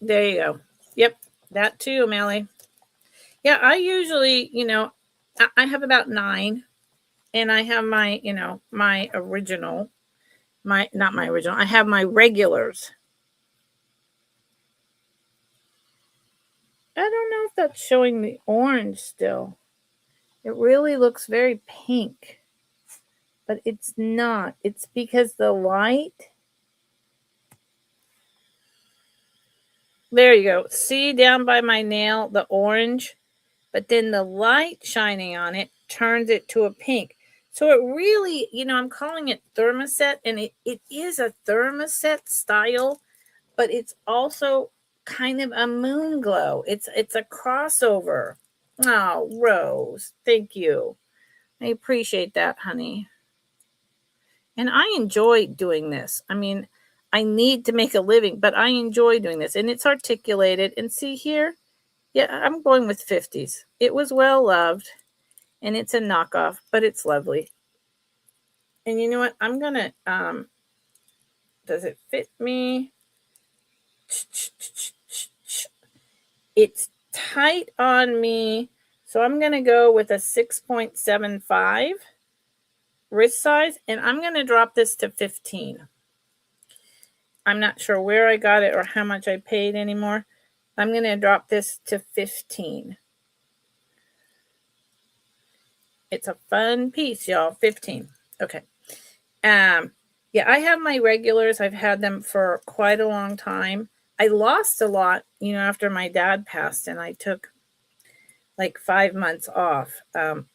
There you go. Yep, that too, Melly. Yeah, I usually, I have about 9, and I have my, my original, not my original, I have my regulars. I don't know if that's showing the orange still. It really looks very pink, but it's not. It's because the light. There you go. See down by my nail, the orange, but then the light shining on it turns it to a pink. So it really, I'm calling it thermoset, and it is a thermoset style, but it's also kind of a moon glow. It's a crossover. Oh, Rose, thank you. I appreciate that, honey. And I enjoy doing this. I mean, I need to make a living, but I enjoy doing this. And it's articulated. And see here, yeah, I'm going with 50s. It was well loved, and it's a knockoff, but it's lovely. And you know what? I'm going to, does it fit me? It's tight on me. So I'm going to go with a 6.75 wrist size, and I'm going to drop this to 15. I'm not sure where I got it or how much I paid anymore. I'm going to drop this to 15. It's a fun piece, y'all. 15. Okay. Yeah, I have my regulars. I've had them for quite a long time. I lost a lot, after my dad passed, and I took like 5 months off.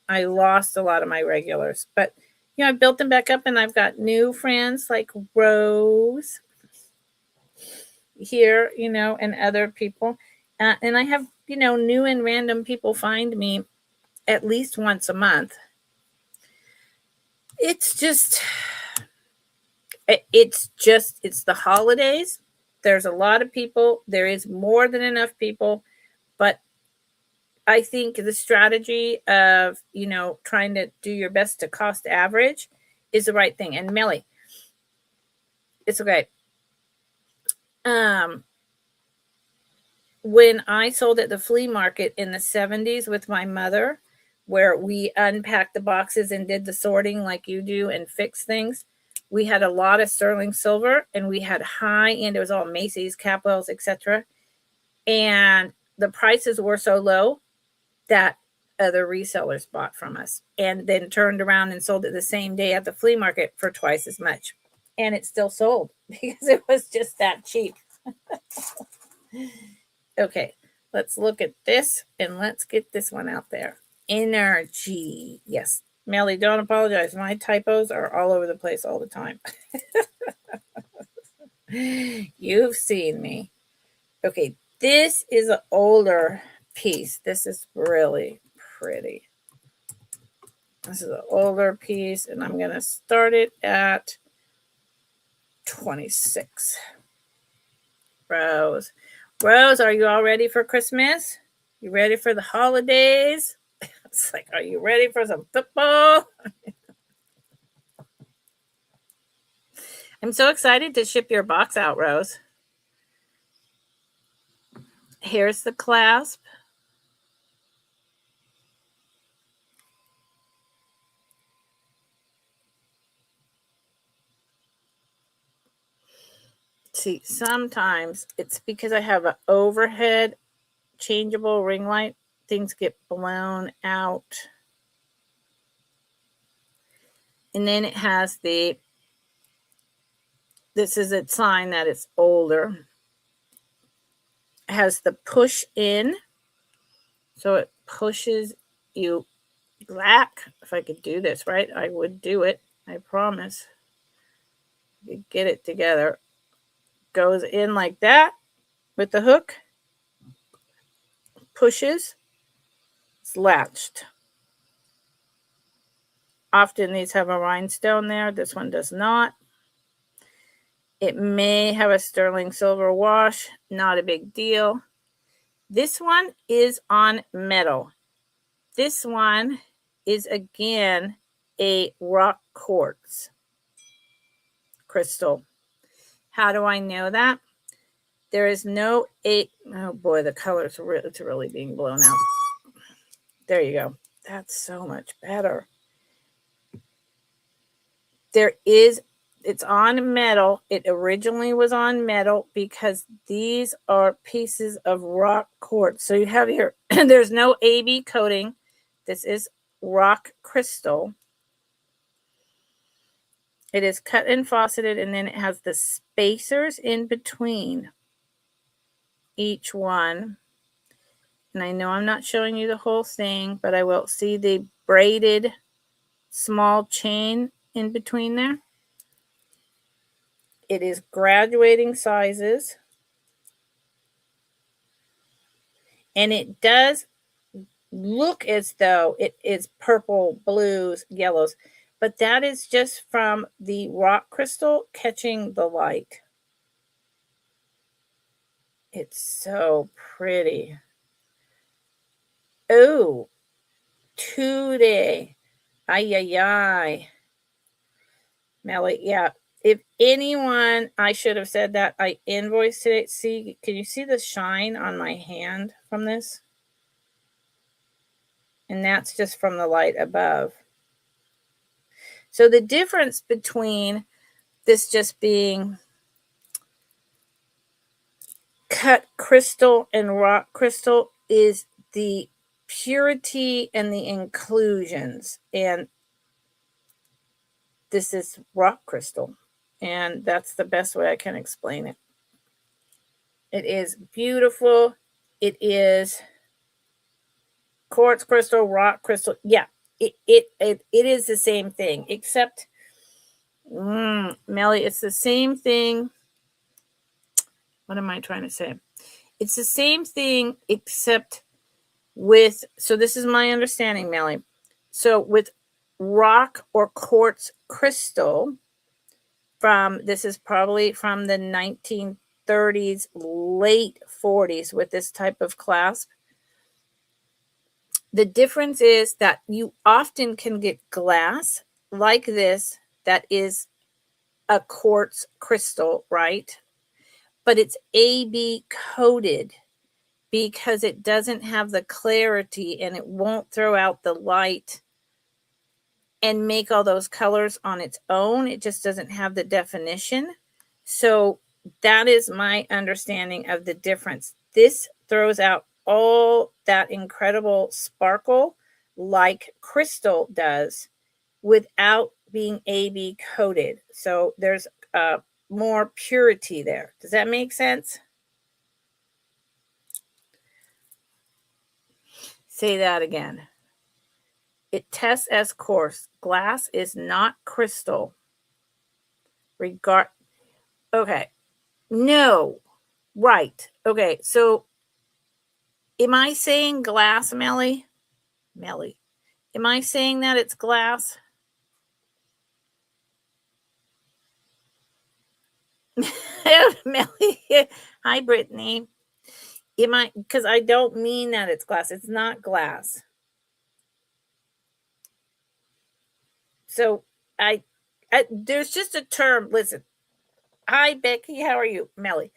I lost a lot of my regulars, but I built them back up, and I've got new friends like Rose here, and other people. And I have, new and random people find me at least once a month. It's the holidays. There's a lot of people. There is more than enough people, but I think the strategy of, trying to do your best to cost average is the right thing. And Melly, it's okay. When I sold at the flea market in the 70s with my mother, where we unpacked the boxes and did the sorting like you do and fix things, we had a lot of sterling silver, and we had high end. It was all Macy's, Capwells, etc. And the prices were so low that other resellers bought from us, and then turned around and sold it the same day at the flea market for twice as much. And it still sold because it was just that cheap. Okay, let's look at this, and let's get this one out there. Energy. Yes. Melly, don't apologize. My typos are all over the place all the time. You've seen me. Okay, this is an older piece. This is really pretty. This is an older piece, and I'm going to start it at 26. Rose. Rose, are you all ready for Christmas? You ready for the holidays? It's like, are you ready for some football? I'm so excited to ship your box out, Rose. Here's the clasp. See, sometimes it's because I have an overhead changeable ring light. Things get blown out. And then it has this is a sign that it's older. It has the push in. So it pushes you black. If I could do this right, I would do it. I promise. Get it together. Goes in like that with the hook. Pushes. It's latched. Often these have a rhinestone there. This one does not. It may have a sterling silver wash. Not a big deal. This one is on metal. This one is, again, a rock quartz crystal. How do I know that? There is no oh boy, the color's it's really being blown out. There you go. That's so much better. It's on metal. It originally was on metal because these are pieces of rock quartz. So you have here, there's no AB coating. This is rock crystal. It is cut and faceted, and then it has the spacers in between each one. And I know I'm not showing you the whole thing, but I will see the braided small chain in between there. It is graduating sizes. And it does look as though it is purple, blues, yellows. But that is just from the rock crystal catching the light. It's so pretty. Oh, today. Ay, ay, ay. Melly, yeah. If anyone, I should have said that. I invoiced today. See, can you see the shine on my hand from this? And that's just from the light above. So the difference between this just being cut crystal and rock crystal is the purity and the inclusions. And this is rock crystal. And that's the best way I can explain it. It is beautiful. It is quartz crystal, rock crystal. Yeah, it is the same thing, except, Melly, it's the same thing. What am I trying to say? It's the same thing, except so this is my understanding, Melly. So with rock or quartz crystal, this is probably from the 1930s, late 40s with this type of clasp. The difference is that you often can get glass like this that is a quartz crystal, right? But it's AB coated because it doesn't have the clarity and it won't throw out the light and make all those colors on its own. It just doesn't have the definition. So that is my understanding of the difference. This throws out all that incredible sparkle like crystal does without being AB coated. So there's more purity there. Does that make sense? Say that again. It tests as quartz. Glass is not crystal. Okay. No. Right. Okay. So am I saying glass, Melly? Melly. Am I saying that it's glass? Melly. Hi, Brittany. Because I don't mean that it's glass. It's not glass. So there's just a term. Listen. Hi, Becky. How are you? Melly.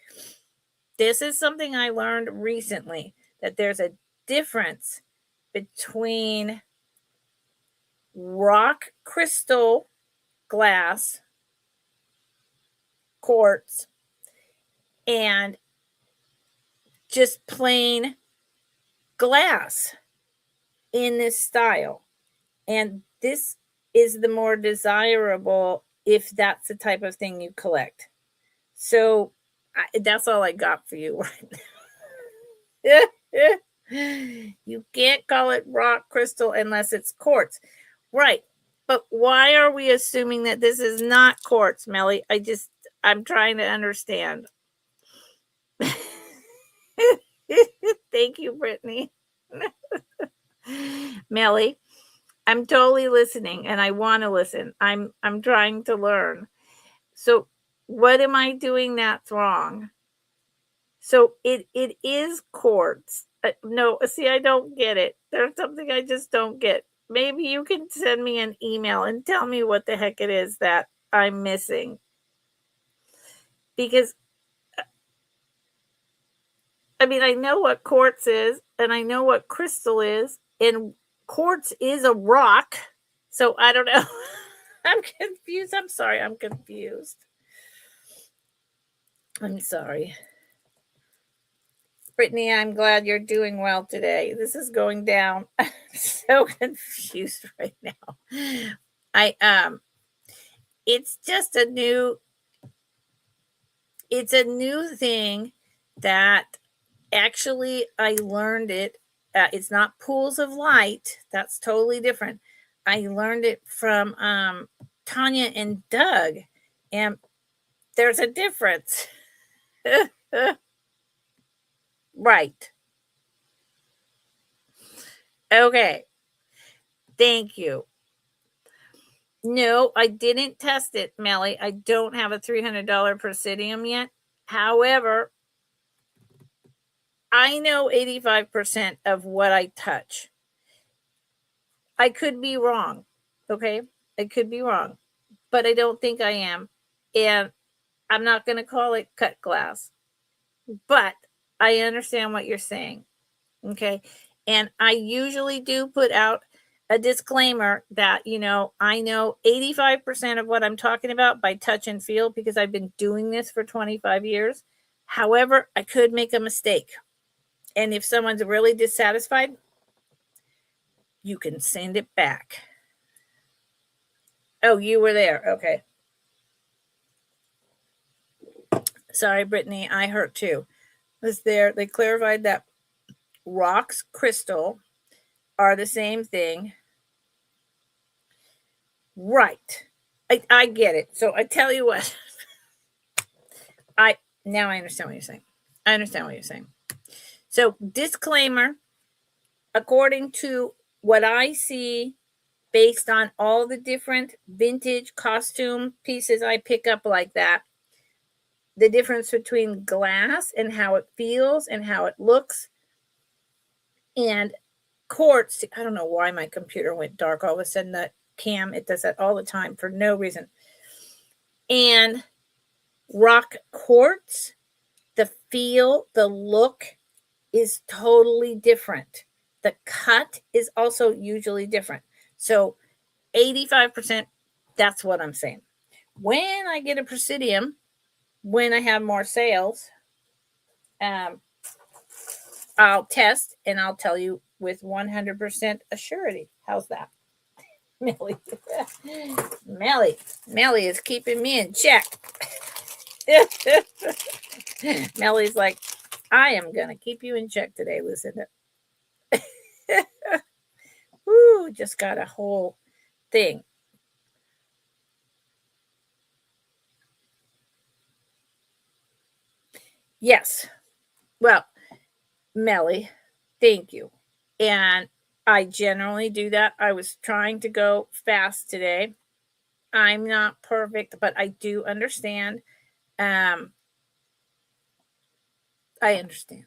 This is something I learned recently, that there's a difference between rock crystal glass, quartz, and just plain glass in this style. And this is the more desirable if that's the type of thing you collect. So that's all I got for you right now. You can't call it rock crystal unless it's quartz. Right. But why are we assuming that this is not quartz, Melly? I'm trying to understand. Thank you, Brittany. Melly, I'm totally listening and I want to listen. I'm trying to learn. So what am I doing that's wrong? So it is quartz. No, see, I don't get it. There's something I just don't get. Maybe you can send me an email and tell me what the heck it is that I'm missing. Because, I mean, I know what quartz is and I know what crystal is, and quartz is a rock. So I don't know. I'm confused. I'm sorry. I'm confused. I'm sorry. Brittany, I'm glad you're doing well today. This is going down. I'm so confused right now. It's just it's a new thing that actually I learned it. It's not pools of light. That's totally different. I learned it from Tanya and Doug, and there's a difference. Right. Okay. Thank you. No, I didn't test it, Melly. I don't have a $300 Presidium yet. However, I know 85% of what I touch. I could be wrong. Okay. I could be wrong, but I don't think I am. And I'm not going to call it cut glass, but I understand what you're saying. Okay. And I usually do put out a disclaimer that, I know 85% of what I'm talking about by touch and feel because I've been doing this for 25 years. However, I could make a mistake. And if someone's really dissatisfied, you can send it back. Oh, you were there. Okay. Sorry, Brittany. I hurt too. Was there? They clarified that rocks, crystal are the same thing. Right. I get it. So I tell you what. Now I understand what you're saying. I understand what you're saying. So disclaimer, according to what I see based on all the different vintage costume pieces I pick up like that, the difference between glass and how it feels and how it looks and quartz. I don't know why my computer went dark all of a sudden. The cam, it does that all the time for no reason. And rock quartz, the feel, the look is totally different. The cut is also usually different. So 85%, that's what I'm saying. When I get a Presidium, when I have more sales, I'll test and I'll tell you with 100% assurity. How's that? Melly. Melly is keeping me in check. Melly's like, I am going to keep you in check today, Lucinda. Woo, just got a whole thing. Yes. Well, Melly, thank you. And I generally do that. I was trying to go fast today. I'm not perfect, but I do understand. I understand.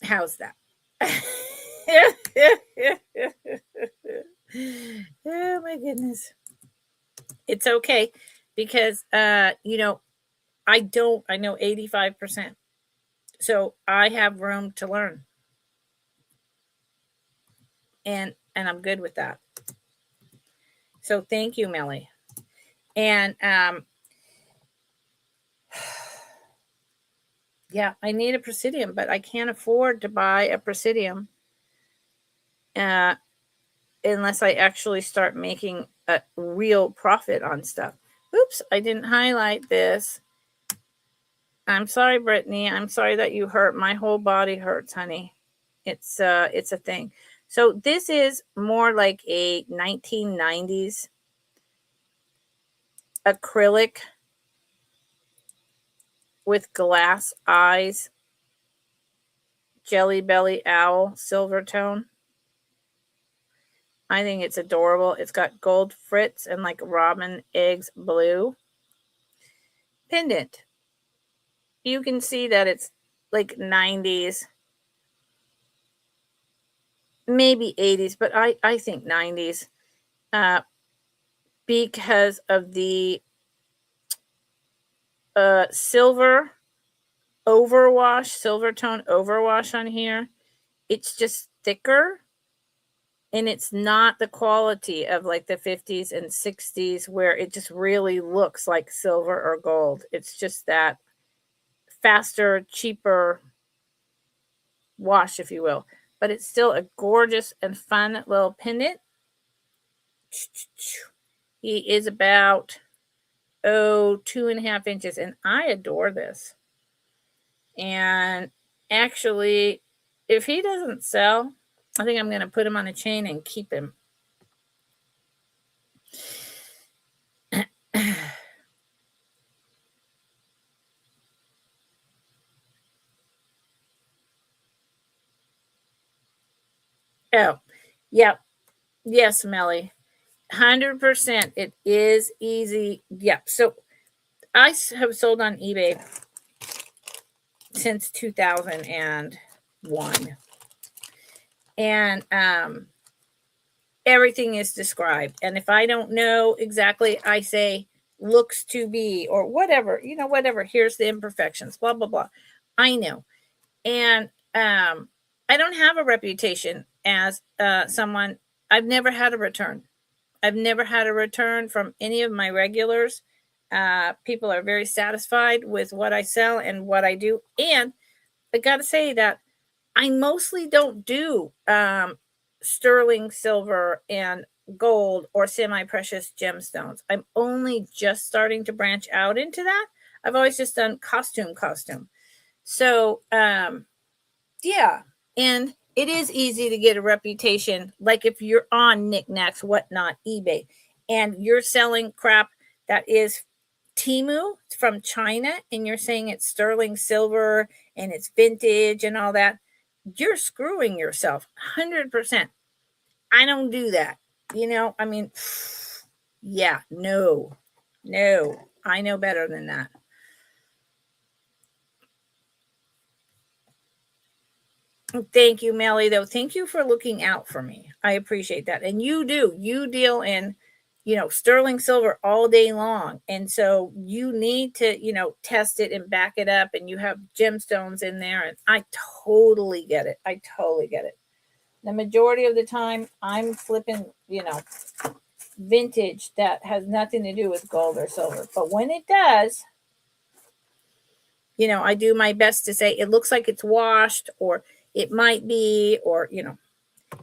How's that? Oh my goodness. It's okay because I know 85%. So I have room to learn. And I'm good with that. So thank you, Melly. And yeah, I need a Presidium, but I can't afford to buy a Presidium unless I actually start making a real profit on stuff. Oops, I didn't highlight this. I'm sorry, Brittany. I'm sorry that you hurt. My whole body hurts, honey. It's a thing. So this is more like a 1990s acrylic with glass eyes, Jelly Belly Owl silver tone. I think it's adorable. It's got gold fritz and like robin eggs blue pendant. You can see that it's like 90s, maybe 80s, but I think 90s, because of the silver overwash, silver tone overwash on here. It's just thicker, and it's not the quality of like the 50s and 60s where it just really looks like silver or gold. It's just that faster, cheaper wash, if you will. But it's still a gorgeous and fun little pendant. He is about 2.5 inches, and I adore this. And actually, if he doesn't sell, I think I'm going to put him on a chain and keep him. Oh, yep. Yes, Melly. 100%. It is easy. Yep. So I have sold on eBay since 2001. And everything is described. And if I don't know exactly, I say looks to be or whatever, whatever. Here's the imperfections, blah, blah, blah. I know. And I don't have a reputation as someone. I've never had a return. I've never had a return from any of my regulars. People are very satisfied with what I sell and what I do. And I got to say that I mostly don't do sterling silver and gold or semi-precious gemstones. I'm only just starting to branch out into that. I've always just done costume. So, yeah. And it is easy to get a reputation. Like if you're on Knickknacks, Whatnot, eBay, and you're selling crap that is Temu from China, and you're saying it's sterling silver and it's vintage and all that, you're screwing yourself 100%. I don't do that. I mean, yeah, no, I know better than that. Thank you, Melly, though. Thank you for looking out for me. I appreciate that. And you do. You deal in, sterling silver all day long. And so you need to, test it and back it up. And you have gemstones in there. And I totally get it. The majority of the time, I'm flipping, vintage that has nothing to do with gold or silver. But when it does, I do my best to say it looks like it's washed, or it might be, or,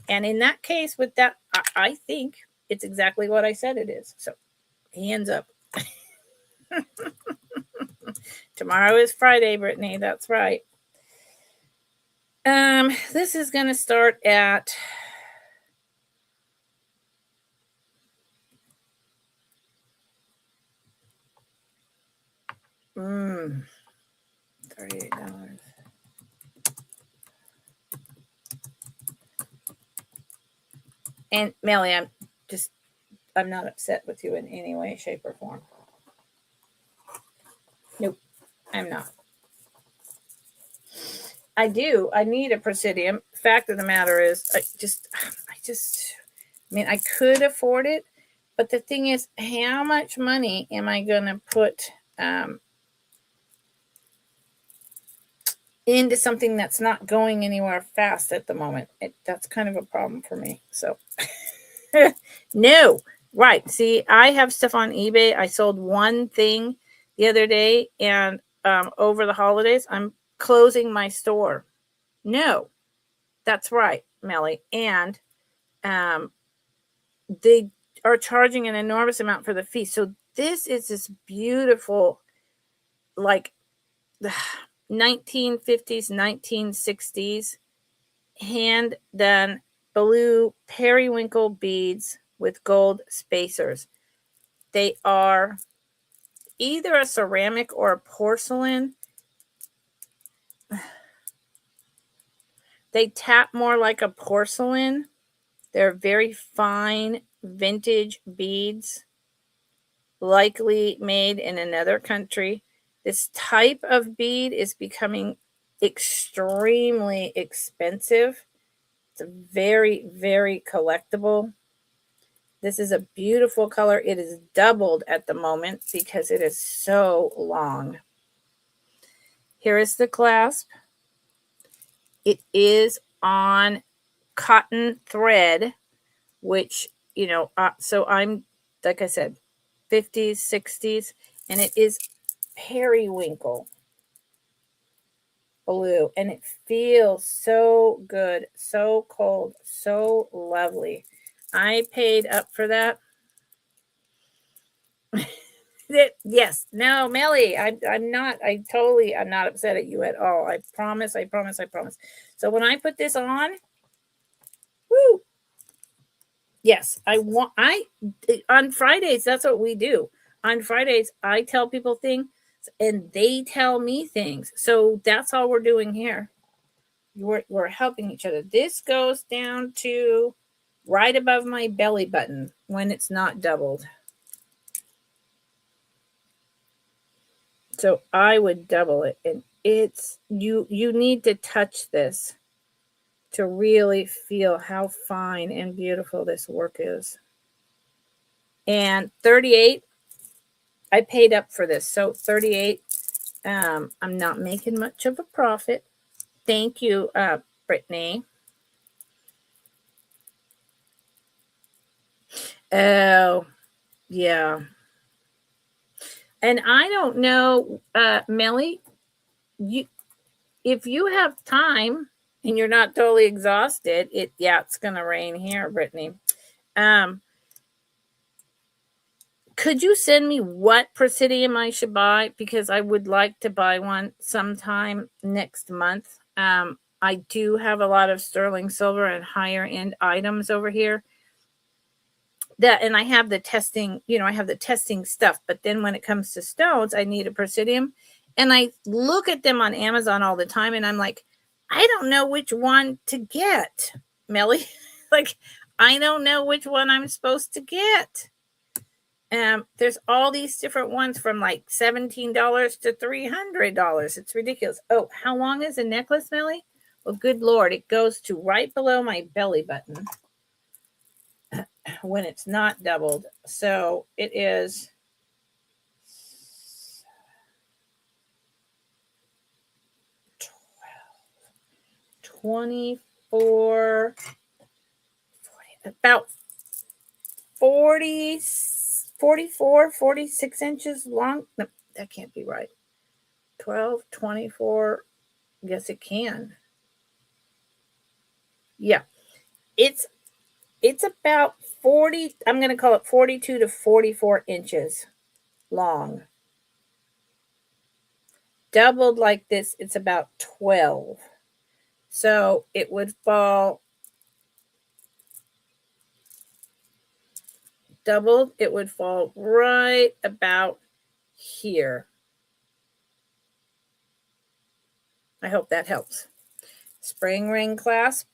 and in that case with that, I think it's exactly what I said it is. So hands up. Tomorrow is Friday, Brittany. That's right. This is going to start at $38. And Melly, I'm not upset with you in any way, shape, or form. Nope, I'm not. I need a Presidium. Fact of the matter is, I could afford it, but the thing is, how much money am I going to put into something that's not going anywhere fast at the moment? That's kind of a problem for me. So, no, right. See, I have stuff on eBay. I sold one thing the other day, and over the holidays, I'm closing my store. No, that's right, Melly. And they are charging an enormous amount for the fee. So this is this beautiful, like the 1950s, 1960s hand done blue periwinkle beads with gold spacers. They are either a ceramic or a porcelain. They tap more like a porcelain. They're very fine vintage beads, likely made in another country. This type of bead is becoming extremely expensive. It's a very, very collectible. This is a beautiful color. It is doubled at the moment because it is so long. Here is the clasp. It is on cotton thread, which, so I'm, like I said, 50s, 60s, and it is periwinkle blue, and it feels so good, so cold, so lovely. I paid up for that. Yes, no, Melly, I'm not upset at you at all. I promise. So when I put this on, woo, yes, on Fridays, that's what we do. On Fridays, I tell people things and they tell me things. So that's all we're doing here. We're helping each other. This goes down to right above my belly button when it's not doubled. So I would double it, and it's you need to touch this to really feel how fine and beautiful this work is. And 38, I paid up for this. So 38, I'm not making much of a profit. Thank you, Brittany. Oh, yeah. And I don't know, Melly, if you have time and you're not totally exhausted, it's going to rain here, Brittany. Could you send me what Presidium I should buy? Because I would like to buy one sometime next month. I do have a lot of sterling silver and higher end items over here. And I have the testing, I have the testing stuff. But then when it comes to stones, I need a Presidium. And I look at them on Amazon all the time, and I'm like, I don't know which one to get, Melly. Like, I don't know which one I'm supposed to get. There's all these different ones from like $17 to $300. It's ridiculous. Oh, how long is a necklace, Melly? Well, good Lord, it goes to right below my belly button when it's not doubled. So it is 24, 40, about 40, 44, 46 inches long. No, that can't be right. 12, 24. Yes, it can. Yeah. It's about 40, I'm going to call it 42 to 44 inches long. Doubled like this, it's about 12. So it would fall doubled, it would fall right about here. I hope that helps. Spring ring clasp.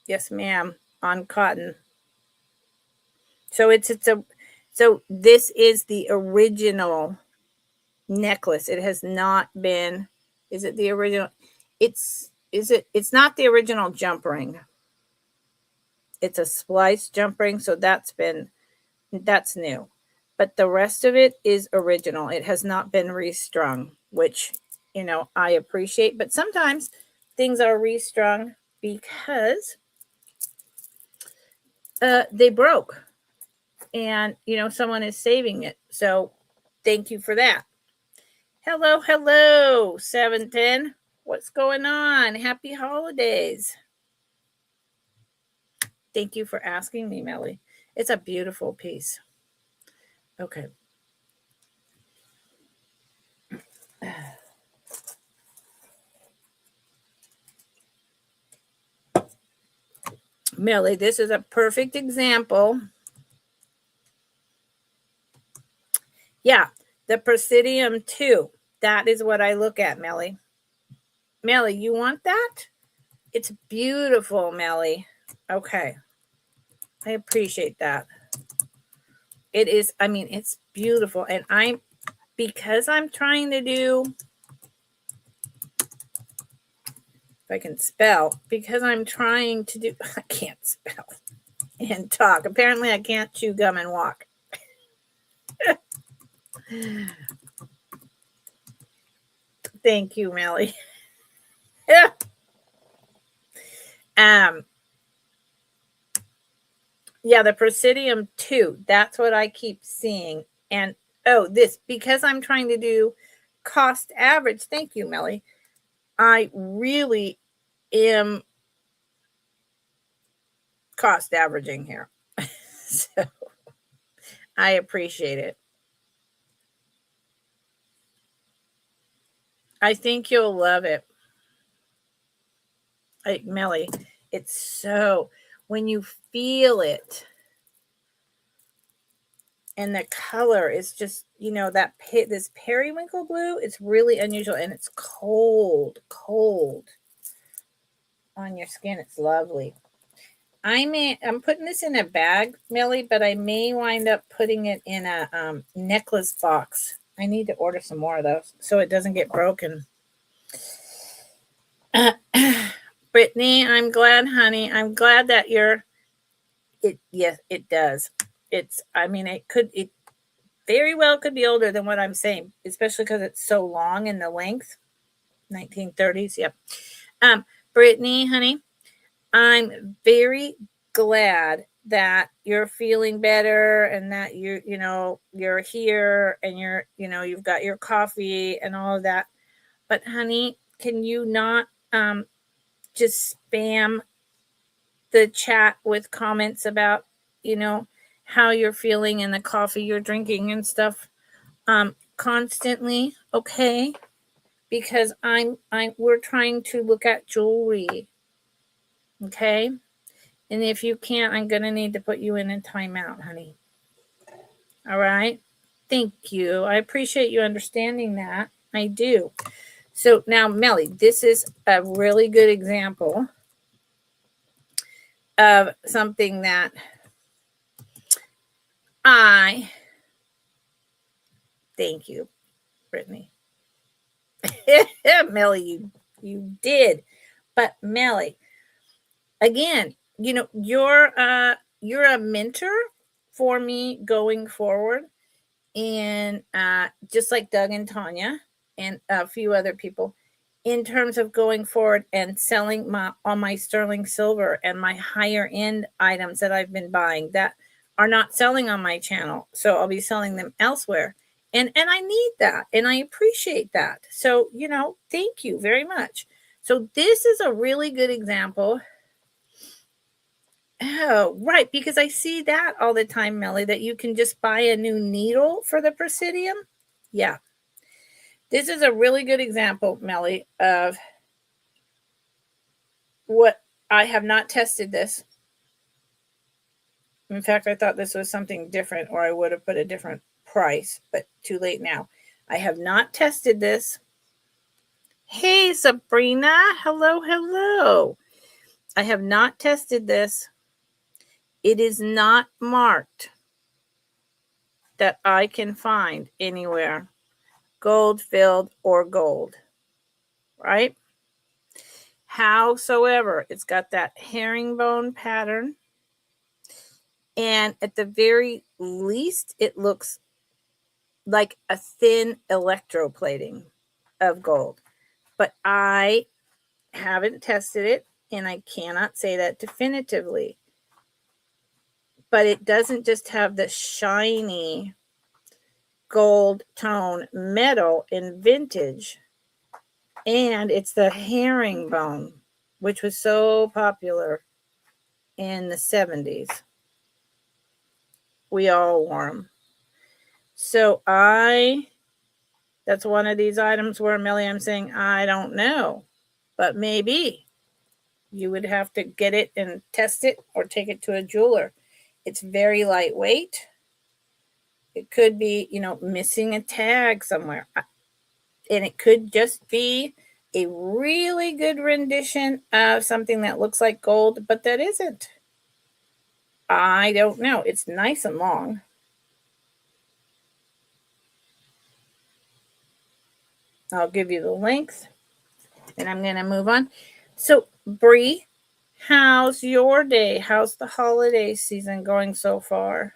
Yes, ma'am, on cotton. So so this is the original necklace. It has not been, is it the original? It's not the original jump ring. It's a splice jump ring, so that's new. But the rest of it is original. It has not been restrung, which, I appreciate. But sometimes things are restrung because they broke and, someone is saving it. So thank you for that. Hello, 710. What's going on? Happy holidays. Thank you for asking me, Melly. It's a beautiful piece. Okay. Millie, this is a perfect example. Yeah, the Presidium 2. That is what I look at, Millie. Millie, you want that? It's beautiful, Millie. Okay. I appreciate that. It is, I mean, it's beautiful. And because I'm trying to do, if I can spell, because I'm trying to do, I can't spell and talk. Apparently I can't chew gum and walk. Thank you, Millie. Yeah, the Presidium 2. That's what I keep seeing. And this, because I'm trying to do cost average. Thank you, Millie. I really am cost averaging here. So I appreciate it. I think you'll love it. Millie, it's so, when you feel it, and the color is just, this periwinkle blue, it's really unusual, and it's cold on your skin. It's lovely. I'm putting this in a bag, Millie, but I may wind up putting it in a necklace box. I need to order some more of those so it doesn't get broken. Brittany, I'm glad, honey. I'm glad that yes, it does. It very well could be older than what I'm saying, especially because it's so long in the length. 1930s, yep. Brittany, honey, I'm very glad that you're feeling better and that you're here and you've got your coffee and all of that. But honey, can you not just spam the chat with comments about how you're feeling and the coffee you're drinking and stuff constantly, okay? Because we're trying to look at jewelry, okay? And if you can't, I'm gonna need to put you in a timeout, honey. All right? Thank you. I appreciate you understanding that. I do. So now, Melly, this is a really good example of something that thank you, Brittany. Melly, you did. But Melly, again, you're a mentor for me going forward. And just like Doug and Tanya and a few other people, in terms of going forward and selling on my sterling silver and my higher end items that I've been buying that are not selling on my channel. So I'll be selling them elsewhere. And I need that. And I appreciate that. So, thank you very much. So this is a really good example. Oh, right. Because I see that all the time, Melly, that you can just buy a new needle for the Presidium. Yeah. This is a really good example, Melly, of what I have not tested this. In fact, I thought this was something different, or I would have put a different price, but too late now. I have not tested this. Hey, Sabrina. Hello, hello. I have not tested this. It is not marked that I can find anywhere. Gold filled or gold, right? Howsoever, it's got that herringbone pattern. And at the very least, it looks like a thin electroplating of gold. But I haven't tested it, and I cannot say that definitively. But it doesn't just have the shiny gold tone metal in vintage. And it's the herringbone, which was so popular in the 70s. We all wore them. So that's one of these items where, Millie, I'm saying, I don't know, but maybe, You would have to get it and test it or take it to a jeweler. It's very lightweight. It could be, missing a tag somewhere. And it could just be a really good rendition of something that looks like gold, but that isn't. I don't know. It's nice and long. I'll give you the length, and I'm going to move on. So, Bree, how's your day? How's the holiday season going so far?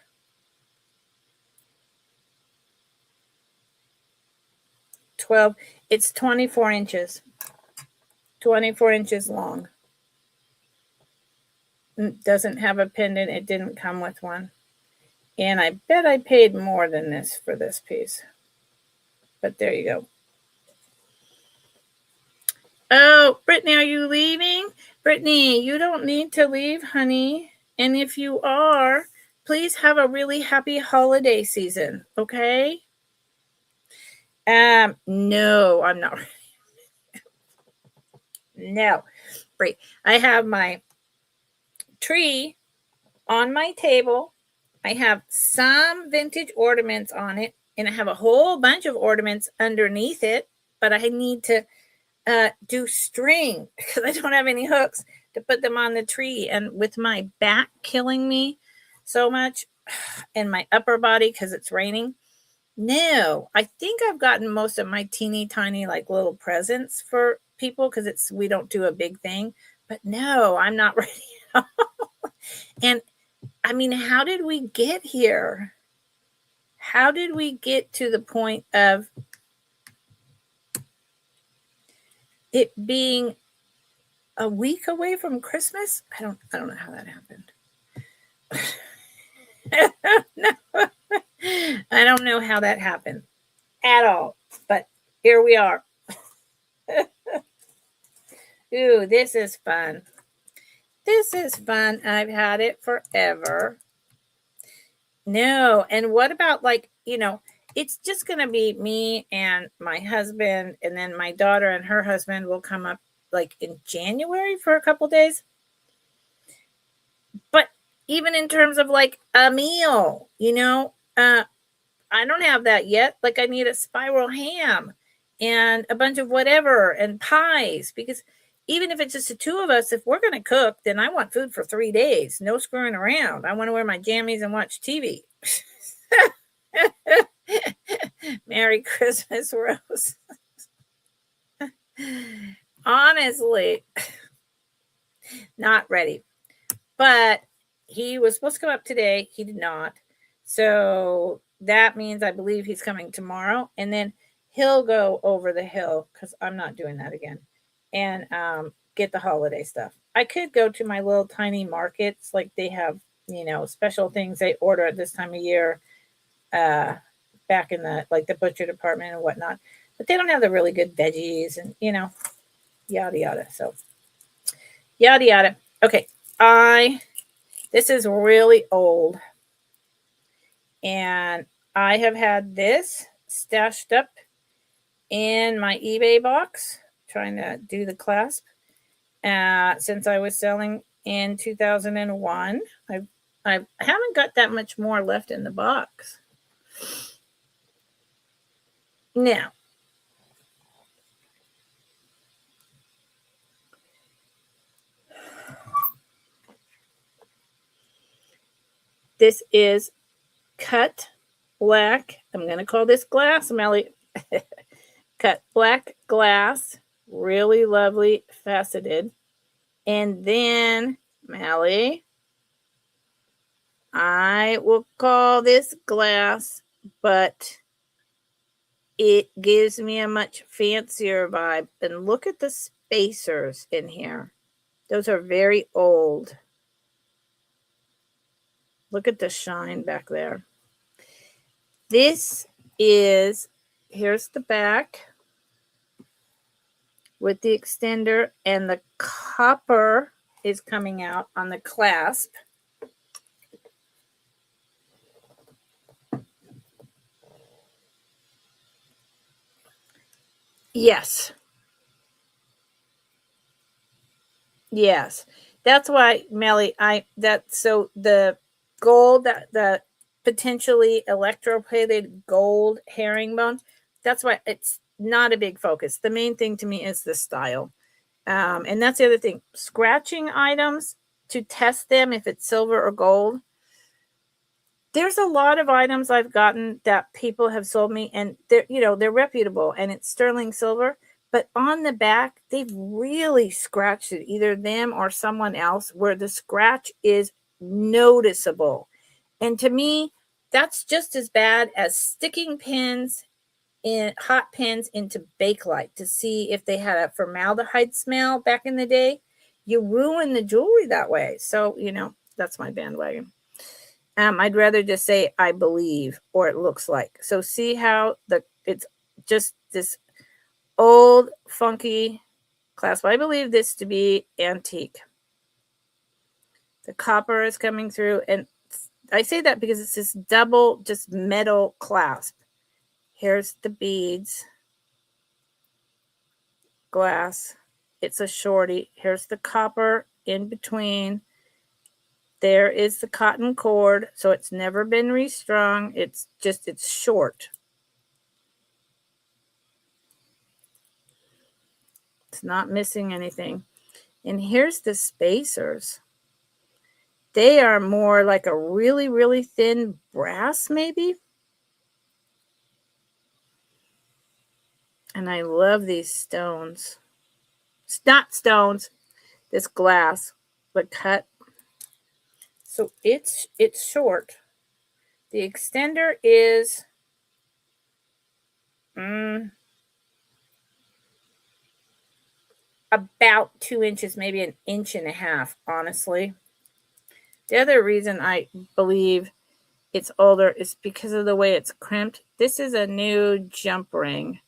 It's 24 inches. 24 inches long. It doesn't have a pendant. It didn't come with one. And I bet I paid more than this for this piece. But there you go. Oh, Brittany, are you leaving? Brittany, you don't need to leave, honey. And if you are, please have a really happy holiday season, okay? No, I'm not. No, Brie, I have my tree on my table. I have some vintage ornaments on it, and I have a whole bunch of ornaments underneath it, but I need to do string because I don't have any hooks to put them on the tree. And with my back killing me so much and my upper body because it's raining, no, I think I've gotten most of my teeny tiny like little presents for people because we don't do a big thing. But no, I'm not ready. And I mean, how did we get here? How did we get to the point of it being a week away from Christmas? I don't know how that happened. I don't know how that happened at all. But here we are. Ooh, this is fun. This is fun. I've had it forever. No, and what about it's just going to be me and my husband, and then my daughter and her husband will come up like in January for a couple days. But even in terms of like a meal, I don't have that yet. Like I need a spiral ham and a bunch of whatever and pies, because even if it's just the two of us, if we're going to cook, then I want food for 3 days. No screwing around. I want to wear my jammies and watch TV. Merry Christmas, Rose. Honestly, not ready. But he was supposed to come up today. He did not. So that means I believe he's coming tomorrow. And then he'll go over the hill because I'm not doing that again. And get the holiday stuff. I could go to my little tiny markets. Like they have, special things they order at this time of year. Back in the butcher department and whatnot. But they don't have the really good veggies and, yada, yada. So, yada, yada. Okay. This is really old. And I have had this stashed up in my eBay box, trying to do the clasp, since I was selling in 2001. I haven't got that much more left in the box. Now, this is cut black. I'm going to call this glass, Melly. Cut black glass. Really lovely, faceted. And then, Melly, I will call this glass, but it gives me a much fancier vibe. And look at the spacers in here. Those are very old. Look at the shine back there. This is, here's the back with the extender, and the copper is coming out on the clasp. Yes. Yes. That's why, Melly, so the gold, that the potentially electroplated gold herringbone, that's why it's not a big focus. The main thing to me is the style. And that's the other thing. Scratching items to test them if it's silver or gold. There's a lot of items I've gotten that people have sold me, and they're reputable, and it's sterling silver. But on the back, they've really scratched it, either them or someone else, where the scratch is noticeable. And to me, that's just as bad as sticking pins in hot pins into Bakelite to see if they had a formaldehyde smell back in the day. You ruin the jewelry that way. So, that's my bandwagon. I'd rather just say I believe, or it looks like. So see how it's just this old funky clasp. I believe this to be antique. The copper is coming through, and I say that because it's this double just metal clasp. Here's the beads, glass. It's a shorty. Here's the copper in between. There is the cotton cord, so it's never been restrung. It's short. It's not missing anything. And here's the spacers. They are more like a really, really thin brass, maybe. And I love these stones. It's not stones, this glass, but cut. So it's short. The extender is about 2 inches, maybe an inch and a half, honestly. The other reason I believe it's older is because of the way it's crimped. This is a new jump ring.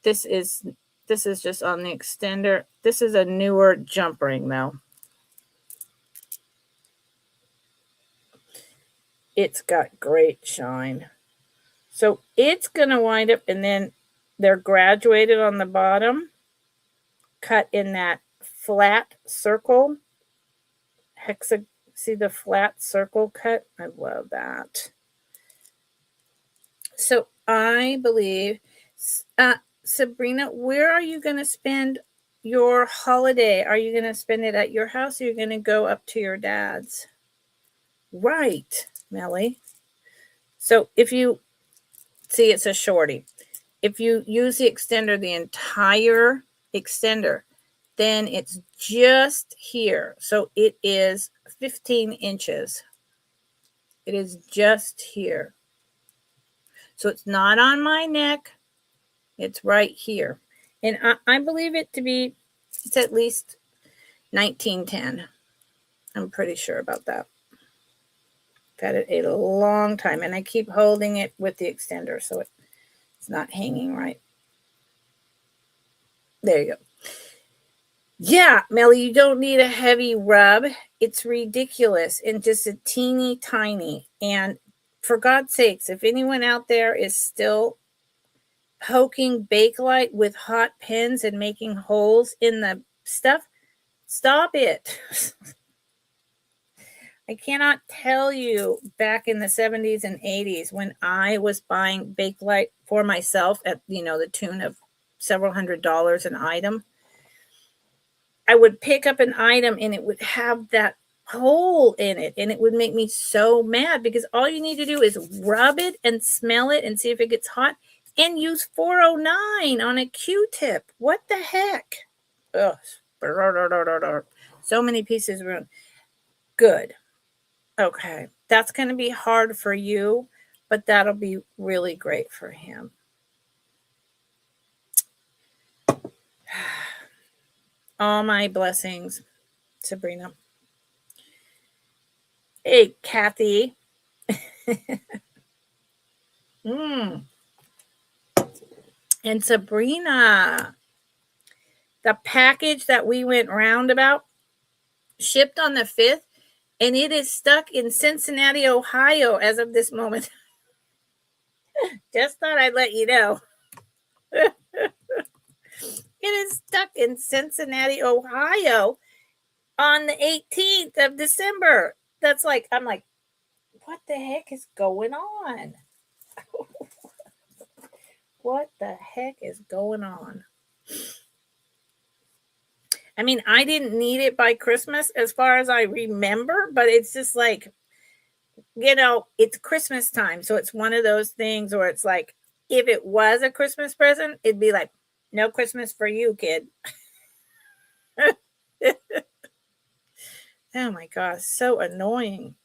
This is just on the extender. This is a newer jump ring, though. It's got great shine. So it's going to wind up, and then they're graduated on the bottom, cut in that flat circle. See the flat circle cut? I love that. So I believe, Sabrina, where are you going to spend your holiday? Are you going to spend it at your house, or are you going to go up to your dad's? Right, Melly. So if you see, it's a shorty. If you use the extender, the entire extender, then it's just here. So it is 15 inches. It is just here. So it's not on my neck. It's right here. And I believe it to be, it's at least 1910. I'm pretty sure about that. I've had it a long time, and I keep holding it with the extender so it's not hanging right. There you go. Yeah, Melly, you don't need a heavy rub. It's ridiculous and just a teeny tiny. And for God's sakes, if anyone out there is still poking Bakelite with hot pins and making holes in the stuff, stop it. I cannot tell you, back in the 70s and 80s, when I was buying Bakelite for myself at, the tune of several $100s an item, I would pick up an item and it would have that hole in it, and it would make me so mad, because all you need to do is rub it and smell it and see if it gets hot, and use 409 on a Q-tip. What the heck? Ugh. So many pieces ruined. Good. Okay. That's going to be hard for you, but that'll be really great for him. All my blessings, Sabrina. Hey, Kathy. And Sabrina, the package that we went round about shipped on the 5th, and it is stuck in Cincinnati, Ohio as of this moment. Just thought I'd let you know. It is stuck in Cincinnati, Ohio, on the 18th of December. That's like, I'm like, what the heck is going on? What the heck is going on? I mean, I didn't need it by Christmas as far as I remember, but it's just like, it's Christmas time. So it's one of those things where it's like, if it was a Christmas present, it'd be like, no Christmas for you, kid. Oh my gosh, so annoying.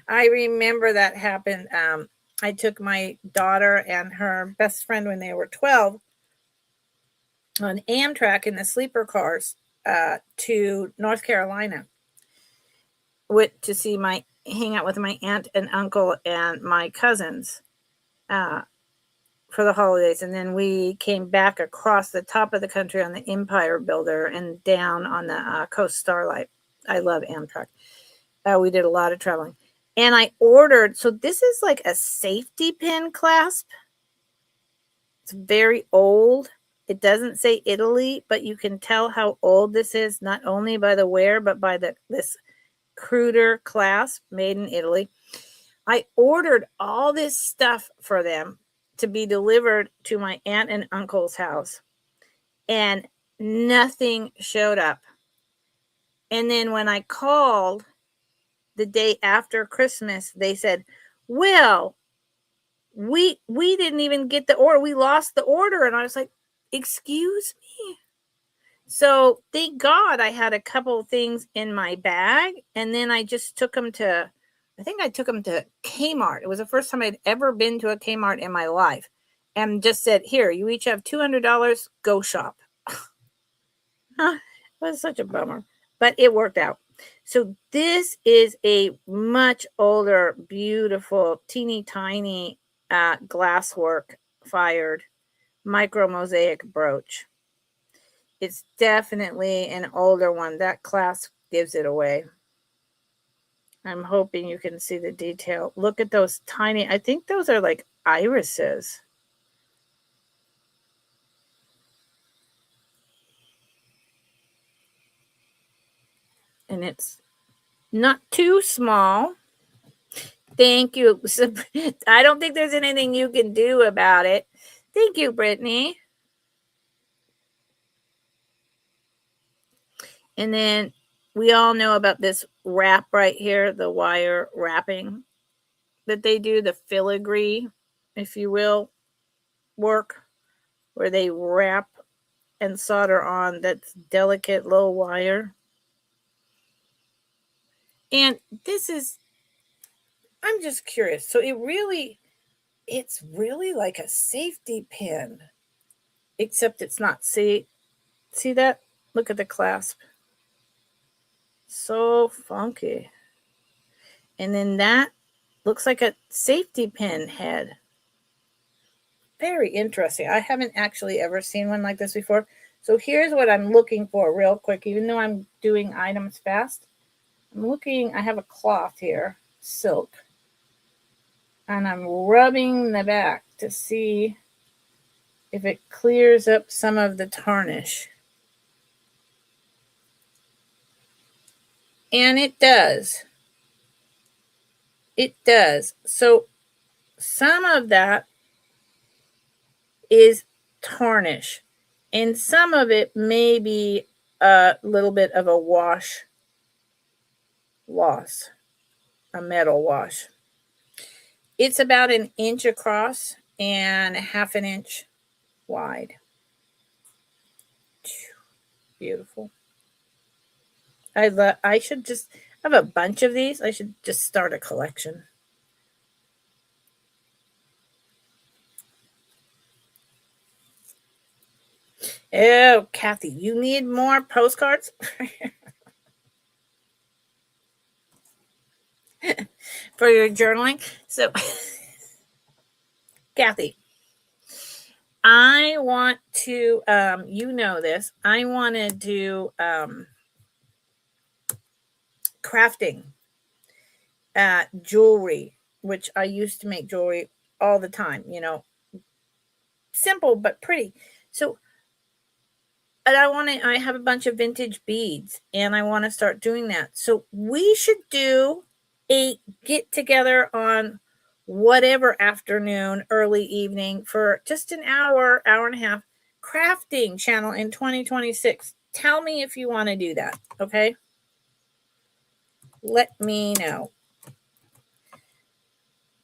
I remember that happened. I took my daughter and her best friend when they were 12 on Amtrak in the sleeper cars to North Carolina to hang out with my aunt and uncle and my cousins for the holidays. And then we came back across the top of the country on the Empire Builder and down on the Coast Starlight. I love Amtrak. We did a lot of traveling. And I ordered, so this is like a safety pin clasp. It's very old. It doesn't say Italy, but you can tell how old this is, not only by the wear, but by this cruder clasp made in Italy. I ordered all this stuff for them to be delivered to my aunt and uncle's house, and nothing showed up. And then when I called the day after Christmas, they said, well, we didn't even get the order. We lost the order. And I was like, excuse me? So thank God I had a couple of things in my bag. And then I just took them to Kmart. It was the first time I'd ever been to a Kmart in my life. And just said, here, you each have $200, go shop. It was such a bummer, but it worked out. So this is a much older, beautiful, teeny tiny glasswork fired micro mosaic brooch. It's definitely an older one. That clasp gives it away. I'm hoping you can see the detail. Look at those tiny, I think those are like irises. And it's not too small. Thank you. I don't think there's anything you can do about it. Thank you, Brittany. And then we all know about this wrap right here, the wire wrapping that they do, the filigree, if you will, work, where they wrap and solder on that delicate low wire. And I'm just curious. So it's really like a safety pin, except it's not. See that? Look at the clasp. So funky. And then that looks like a safety pin head. Very interesting. I haven't actually ever seen one like this before. So here's what I'm looking for real quick, even though I'm doing items fast. I have a cloth here, silk, and I'm rubbing the back to see if it clears up some of the tarnish. And it does. It does. So some of that is tarnish, and some of it may be a little bit of a wash loss, a metal wash. It's about an inch across and half an inch wide. Beautiful. I should just have a bunch of these. I should just start a collection. Oh, Kathy, you need more postcards? For your journaling? So, Kathy, I want to, you know this, I want to do crafting jewelry, which I used to make jewelry all the time, simple but pretty. So and I have a bunch of vintage beads, and I want to start doing that. So we should do a get together on whatever afternoon, early evening for just an hour, hour and a half crafting channel in 2026. Tell me if you want to do that. Okay. Let me know.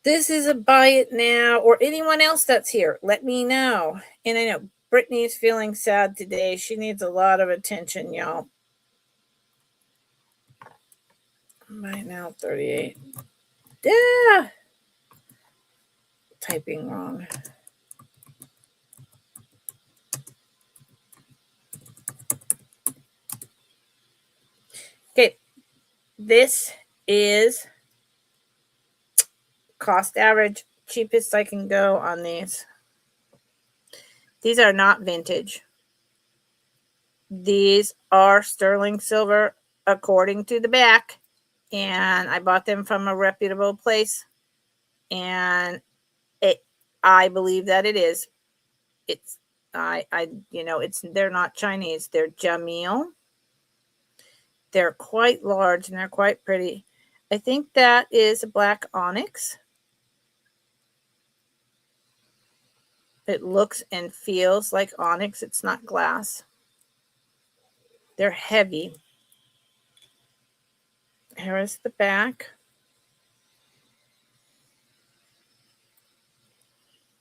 This is a buy it now, or anyone else that's here. Let me know. And I know Brittany is feeling sad today. She needs a lot of attention, y'all. Right now, 38. Yeah. Typing wrong. Okay. This is cost average, cheapest I can go on these. These are not vintage. These are sterling silver according to the back. And I bought them from a reputable place. And I believe that it is. It's they're not Chinese. They're Jamil. They're quite large and they're quite pretty. I think that is a black onyx. It looks and feels like onyx. It's not glass. They're heavy. Here is the back.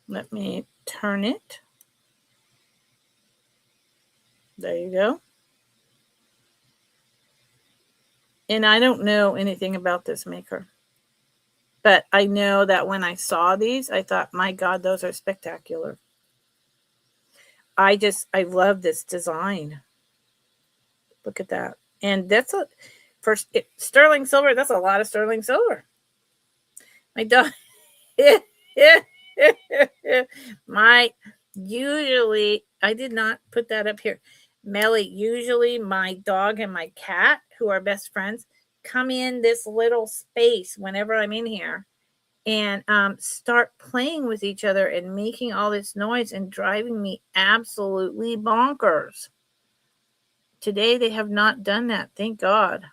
Let me turn it. There you go. And I don't know anything about this maker. But I know that when I saw these, I thought, my God, those are spectacular. I love this design. Look at that. And that's sterling silver. That's a lot of sterling silver. My dog. Usually, I did not put that up here. Melly, usually my dog and my cat, who are best friends, come in this little space whenever I'm in here and start playing with each other and making all this noise and driving me absolutely bonkers. Today, they have not done that. Thank God.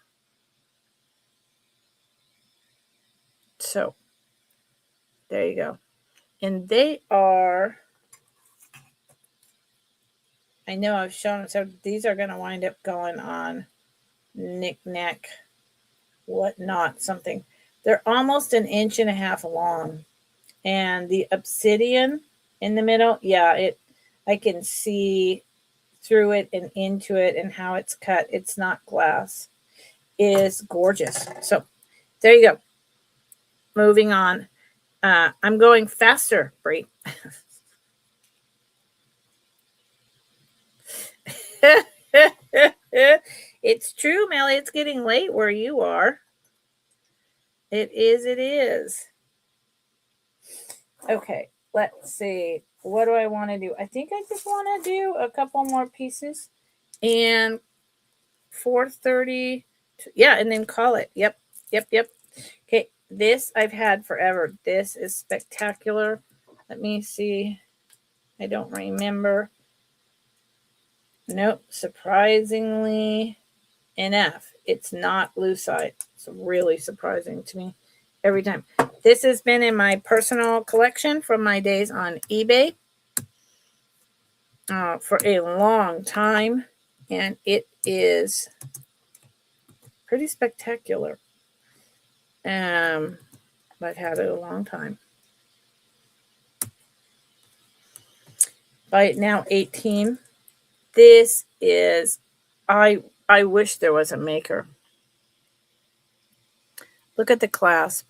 So, there you go. And they are, I know I've shown them, so these are going to wind up going on knick-knack, whatnot, something. They're almost 1.5 inches long. And the obsidian in the middle, yeah, I can see through it and into it and how it's cut. It's not glass. It is gorgeous. So there you go. Moving on. I'm going faster, Brie. It's true, Melly. It's getting late where you are. It is. Okay, let's see. What do I want to do? I think I just want to do a couple more pieces. And 4:30. Yeah, and then call it. Yep. Okay, this I've had forever. This is spectacular. Let me see. I don't remember. Nope, surprisingly enough, it's not lucite. It's really surprising to me every time. This has been in my personal collection from my days on eBay for a long time, and it is pretty spectacular. I've had it a long time. Buy it now, 18. This is, I wish there was a maker. Look at the clasp.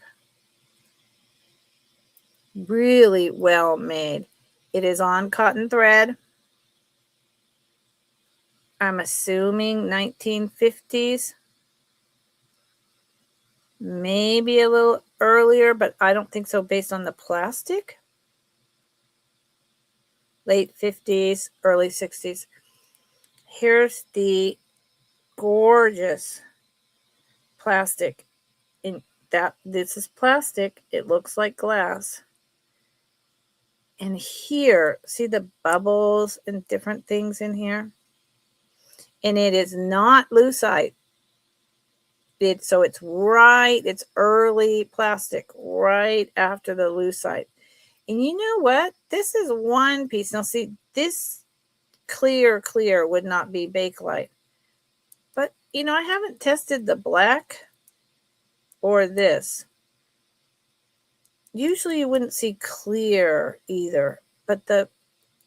Really well made. It is on cotton thread. I'm assuming 1950s. Maybe a little earlier, but I don't think so based on the plastic. Late 50s, early 60s. Here's the gorgeous plastic. And this is plastic. It looks like glass. And here, see the bubbles and different things in here? and it is not lucite. It's early plastic right after the lucite. And you know what? This is one piece. Now see, this clear would not be Bakelite. But, I haven't tested the black or this. Usually you wouldn't see clear either.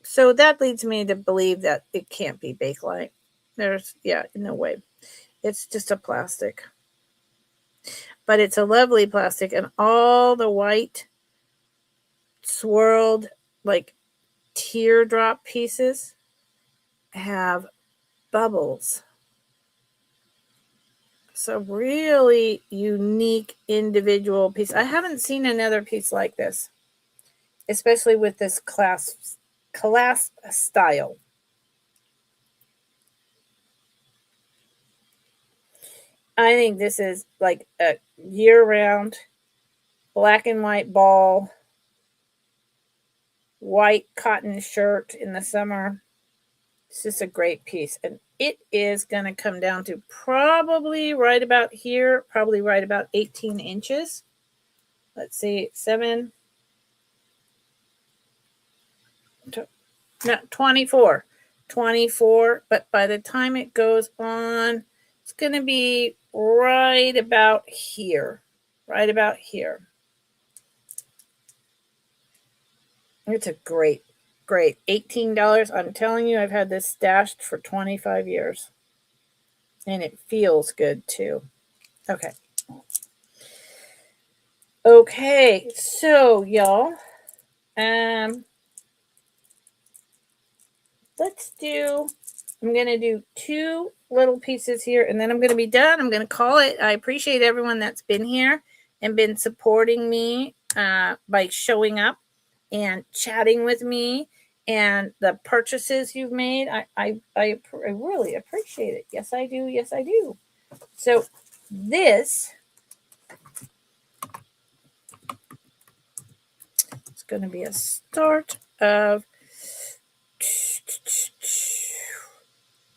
So that leads me to believe that it can't be Bakelite. No way. It's just a plastic. But it's a lovely plastic, and all the white swirled like teardrop pieces have bubbles. So really unique individual piece. I haven't seen another piece like this, especially with this clasp style. I think this is like a year-round black and white ball, white cotton shirt in the summer. It's just a great piece. And it is going to come down to probably right about here, probably right about 18 inches. Let's see, 24. 24. But by the time it goes on, it's going to be right about here. Right about here. It's a great $18. I'm telling you, I've had this stashed for 25 years. And it feels good too. Okay, so y'all, I'm going to do 2 little pieces here, and then I'm going to be done. I'm going to call it. I appreciate everyone that's been here and been supporting me by showing up and chatting with me, and the purchases you've made. I really appreciate it. Yes, I do. Yes, I do. So this is going to be a start of.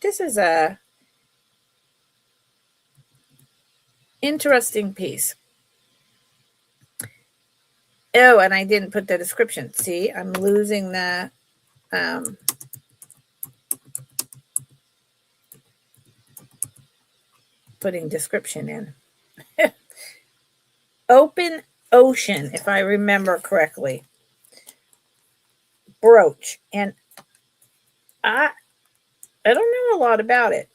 This is a interesting piece. Oh, and I didn't put the description. See, I'm losing the putting description in. Open ocean, if I remember correctly. Brooch. And I don't know a lot about it.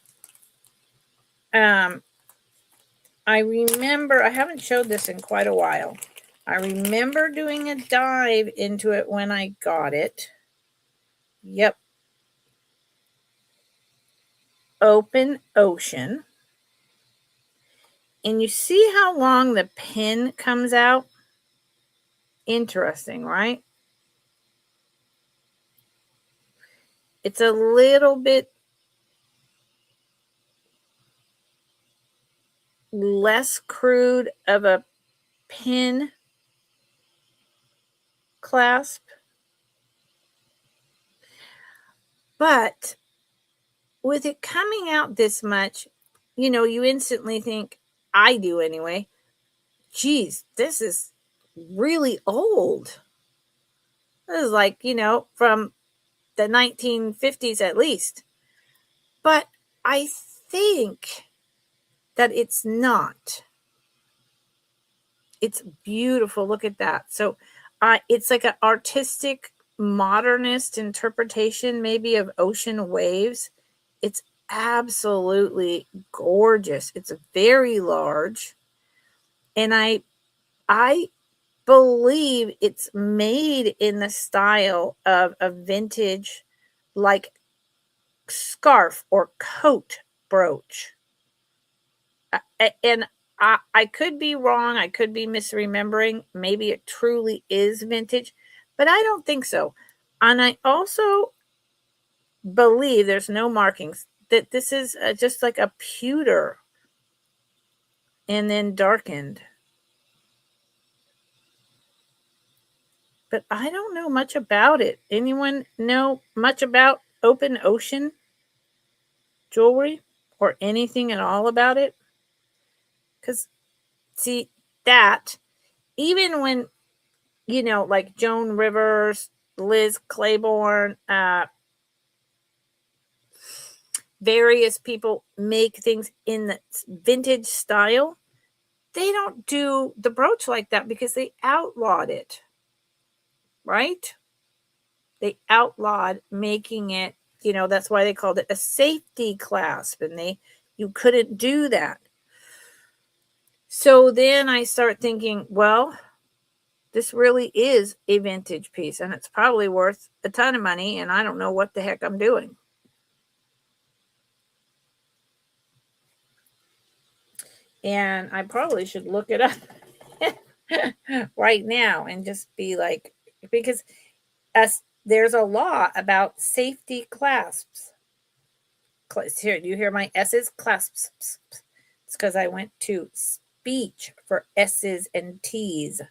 I remember, I haven't showed this in quite a while. I remember doing a dive into it when I got it. Yep. Open ocean. And you see how long the pin comes out? Interesting, right? It's a little bit less crude of a pin clasp. But with it coming out this much, you instantly think, I do anyway, geez, this is really old. This is like, from the 1950s at least. But I think that it's not. It's beautiful. Look at that. So it's like an artistic modernist interpretation maybe of ocean waves. It's absolutely gorgeous. It's very large. And I believe it's made in the style of a vintage like scarf or coat brooch. And I could be wrong. I could be misremembering. Maybe it truly is vintage, but I don't think so. And I also believe there's no markings, that this is just like a pewter and then darkened. But I don't know much about it. Anyone know much about open ocean? jewelry or anything at all about it. Because, see, that, even when, like Joan Rivers, Liz Claiborne, various people make things in the vintage style, they don't do the brooch like that because they outlawed it, right? They outlawed making it, that's why they called it a safety clasp, and you couldn't do that. So then I start thinking, well, this really is a vintage piece, and it's probably worth a ton of money, and I don't know what the heck I'm doing. And I probably should look it up right now and just be like, because there's a law about safety clasps. Here, do you hear my S's? Clasps. It's because I went to speech for S's and T's.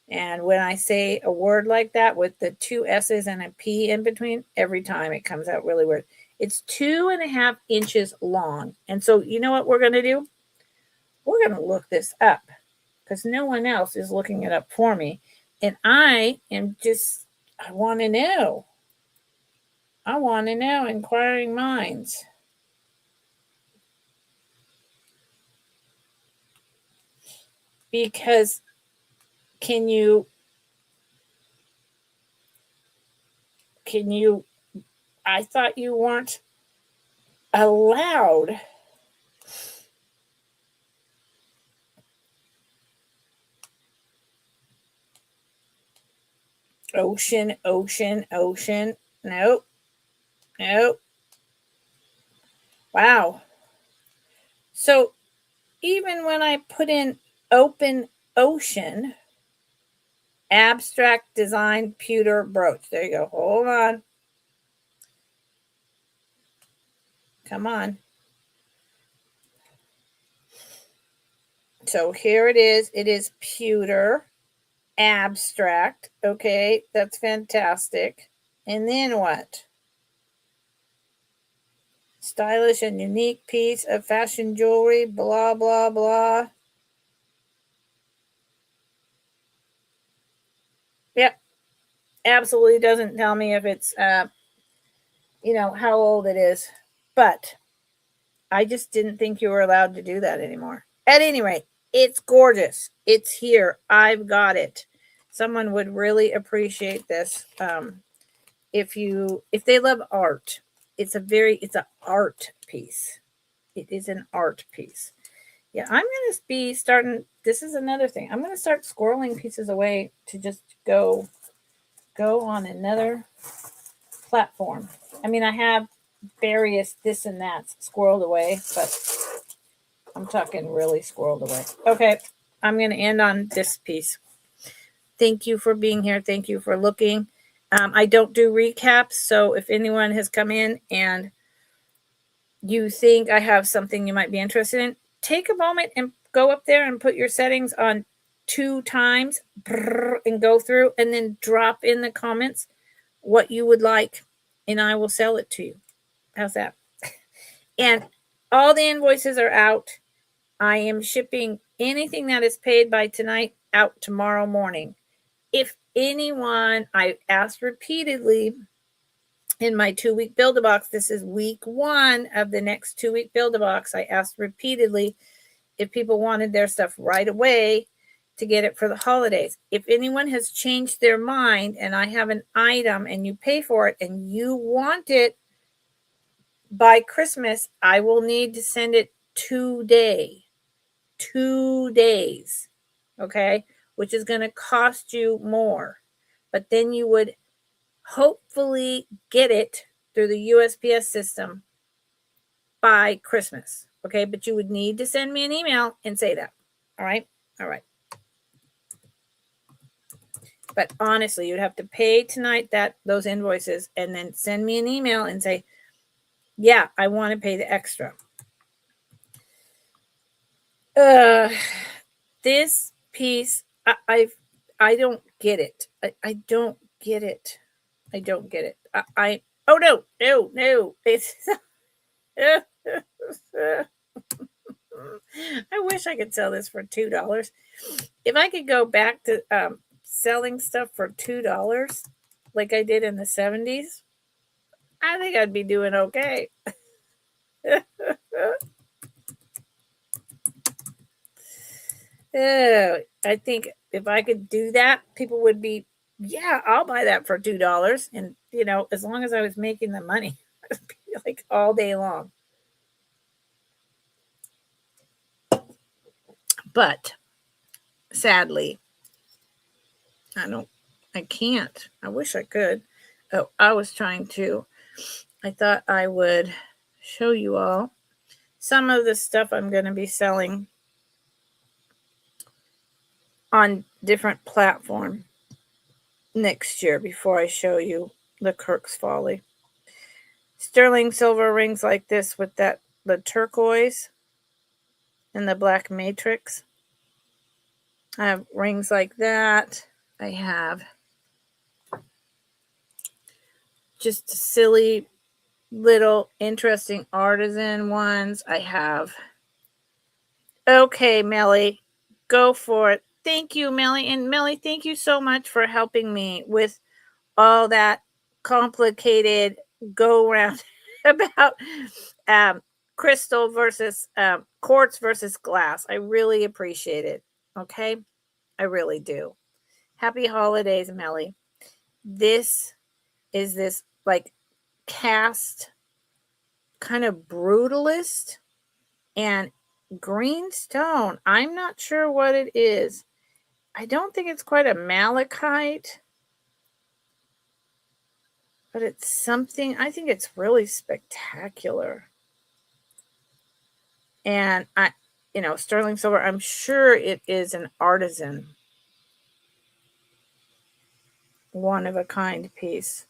And when I say a word like that with the two S's and a P in between, every time it comes out really weird. It's 2.5 inches long. And so you know what we're going to do? We're going to look this up because no one else is looking it up for me. And I want to know. I want to know, inquiring minds. Because can you, I thought you weren't allowed ocean. Nope. Wow. So even when I put in open ocean, abstract design pewter brooch. There you go. Hold on. Come on. So here it is. It is pewter abstract. Okay, that's fantastic. And then what? Stylish and unique piece of fashion jewelry, blah, blah, blah. Yep. Absolutely doesn't tell me if it's, how old it is. But I just didn't think you were allowed to do that anymore. At any rate, it's gorgeous. It's here. I've got it. Someone would really appreciate this. If they love art, it's an art piece. It is an art piece. Yeah, I'm going to be starting. This is another thing. I'm going to start squirreling pieces away to just go on another platform. I mean, I have various this and that's squirreled away, but I'm talking really squirreled away. Okay, I'm going to end on this piece. Thank you for being here. Thank you for looking. I don't do recaps, so if anyone has come in and you think I have something you might be interested in, take a moment and go up there and put your settings on 2 times and go through, and then drop in the comments what you would like, and I will sell it to you. How's that? And all the invoices are out. I am shipping anything that is paid by tonight out tomorrow morning. If anyone, I asked repeatedly in my 2-week Build-A-Box, this is week 1 of the next 2-week Build-A-Box. I asked repeatedly if people wanted their stuff right away to get it for the holidays. If anyone has changed their mind and I have an item and you pay for it and you want it by Christmas, I will need to send it today. 2 days. Okay? Which is going to cost you more. But then you would hopefully get it through the USPS system by Christmas. Okay? But you would need to send me an email and say that. All right? All right. But honestly, you'd have to pay tonight those invoices and then send me an email and say, yeah, I want to pay the extra. This piece, I don't get it. I don't get it. I don't get it. Oh no. It's I wish I could sell this for $2. If I could go back to selling stuff for $2 like I did in the 70s, I think I'd be doing okay. I think if I could do that, people would be, yeah, I'll buy that for $2. And, as long as I was making the money, I'd be like all day long. But sadly, I can't. I wish I could. Oh, I thought I would show you all some of the stuff I'm going to be selling on different platform next year before I show you the Kirk's Folly. Sterling silver rings like this with the turquoise and the black matrix. I have rings like that. I have just silly little interesting artisan ones. I have. Okay, Melly, go for it. Thank you, Melly. And Melly, thank you so much for helping me with all that complicated go around about crystal versus quartz versus glass. I really appreciate it. Okay, I really do. Happy holidays, Melly. This is this like cast kind of brutalist and green stone. I'm not sure what it is. I don't think it's quite a malachite, but it's something. I think it's really spectacular. And sterling silver, I'm sure it is an artisan, one of a kind piece.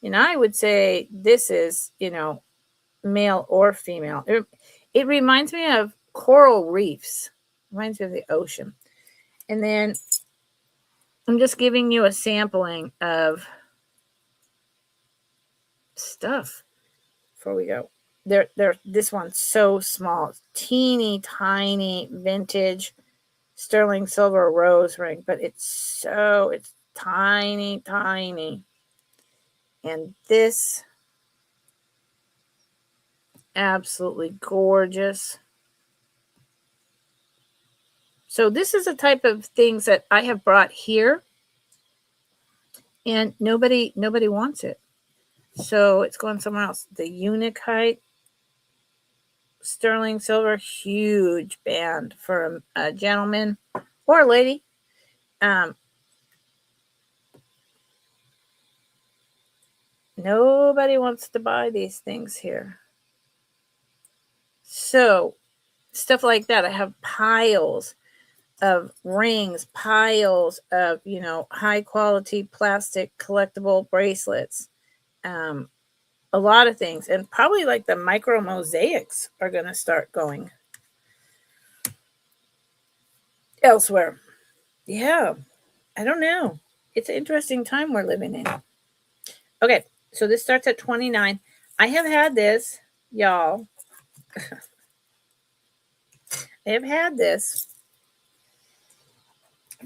And I would say this is, male or female. It reminds me of coral reefs. Reminds me of the ocean. And then I'm just giving you a sampling of stuff before we go. This one's so small, teeny tiny vintage sterling silver rose ring, but it's tiny. And this, absolutely gorgeous. So this is a type of things that I have brought here, and nobody wants it. So it's going somewhere else. The Unakite sterling silver, huge band for a gentleman or a lady. Nobody wants to buy these things here. So stuff like that. I have piles of rings, piles of, high quality plastic collectible bracelets, a lot of things. And probably like the micro mosaics are going to start going elsewhere. Yeah, I don't know. It's an interesting time we're living in. Okay, so this starts at $29. I have had this, y'all. I have had this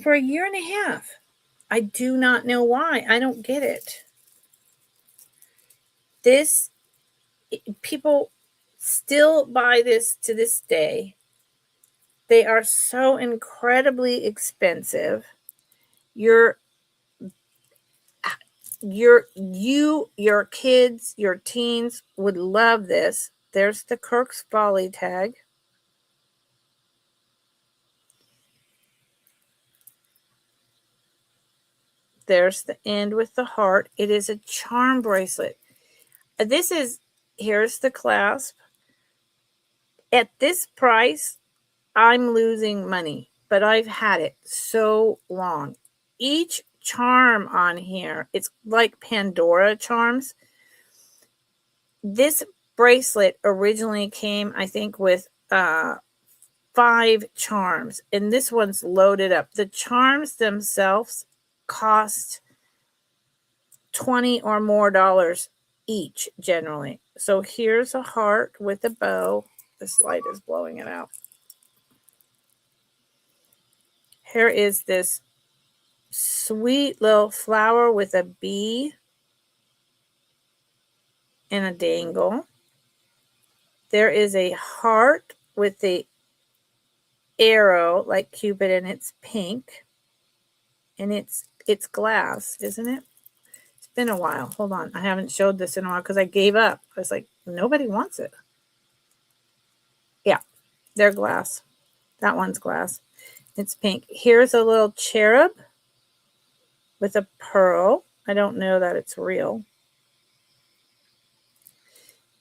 for a year and a half. I do not know why. I don't get it. People still buy this to this day. They are so incredibly expensive. Your kids, your teens would love this. There's the Kirk's Folly tag. There's the end with the heart. It is a charm bracelet. Here's the clasp. At this price, I'm losing money, but I've had it so long. Each charm on here, it's like Pandora charms. This bracelet originally came, I think, with 5 charms, and this one's loaded up. The charms themselves cost $20 or more each generally. So here's a heart with a bow. This light is blowing it out. Here is this sweet little flower with a bee and a dangle. There is a heart with the arrow like Cupid, and it's pink. And it's glass, isn't it? It's been a while. Hold on. I haven't showed this in a while because I gave up. I was like, nobody wants it. Yeah, they're glass. That one's glass. It's pink. Here's a little cherub with a pearl. I don't know that it's real.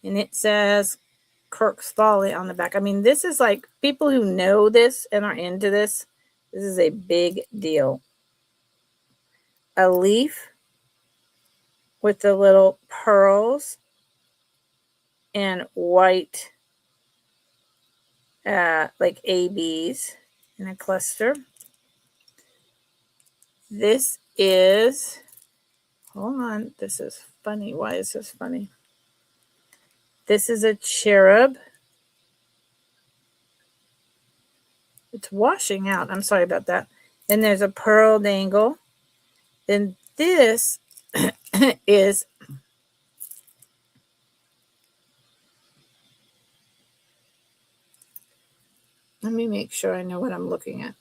And it says Kirk's Folly on the back. I mean, this is like, people who know this and are into this, this is a big deal. A leaf with the little pearls and white like ABs in a cluster. This is, hold on, this is funny. Why is this funny? This is a cherub. It's washing out. I'm sorry about that. Then there's a pearl dangle. Then this is let me make sure I know what I'm looking at.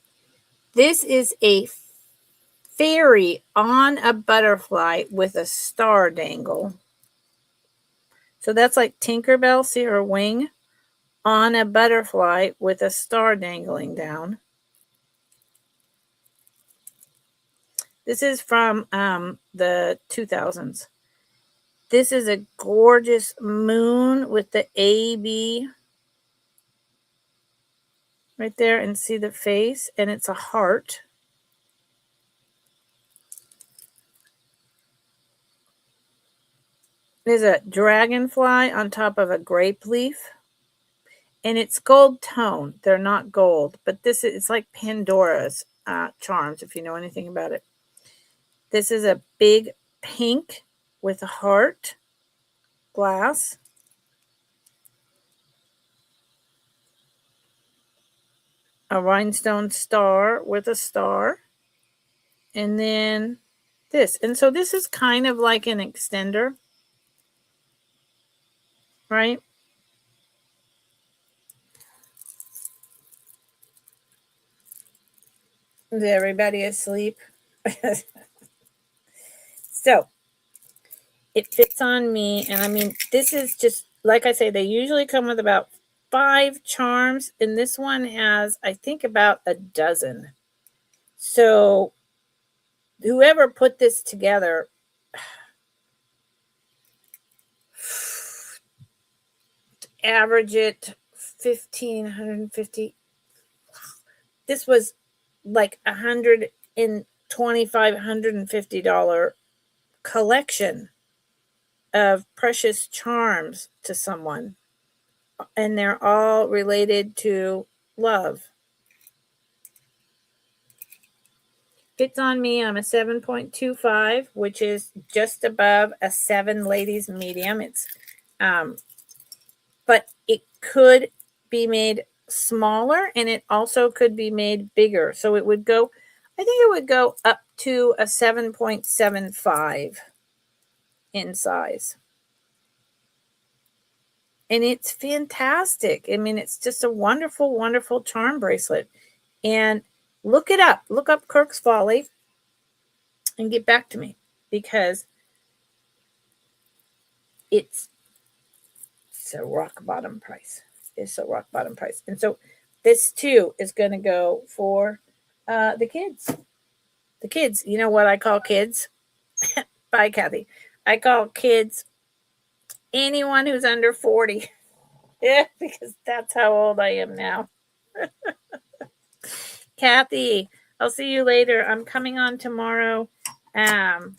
This is a fairy on a butterfly with a star dangle. So that's like Tinkerbell, see her wing on a butterfly with a star dangling down. This is from the 2000s. This is a gorgeous moon with the AB right there, and see the face, and it's a heart. There's a dragonfly on top of a grape leaf, and it's gold tone. They're not gold, but this is, it's like Pandora's charms, if you know anything about it. This is a big pink with a heart, glass. A rhinestone star with a star. And then this. And so this is kind of like an extender, right? Is everybody asleep? So it fits on me. And I mean, this is just, like I say, they usually come with about 5 charms. And this one has, I think, about a dozen. So whoever put this together, average it 1,550. This was like $125, $150 collection of precious charms to someone, and they're all related to love. Fits on me. I'm a 7.25, which is just above a 7 ladies medium. It's but it could be made smaller, and it also could be made bigger. So it would go, I think it would go up to a 7.75 in size. And it's fantastic. I mean, it's just a wonderful, wonderful charm bracelet. And look it up. Look up Kirk's Folly and get back to me, because it's a rock bottom price. It's a rock bottom price. And so this too is going to go for the kids. The kids. You know what I call kids? Bye, Kathy. I call kids anyone who's under 40. Yeah, because that's how old I am now. Kathy, I'll see you later. I'm coming on tomorrow and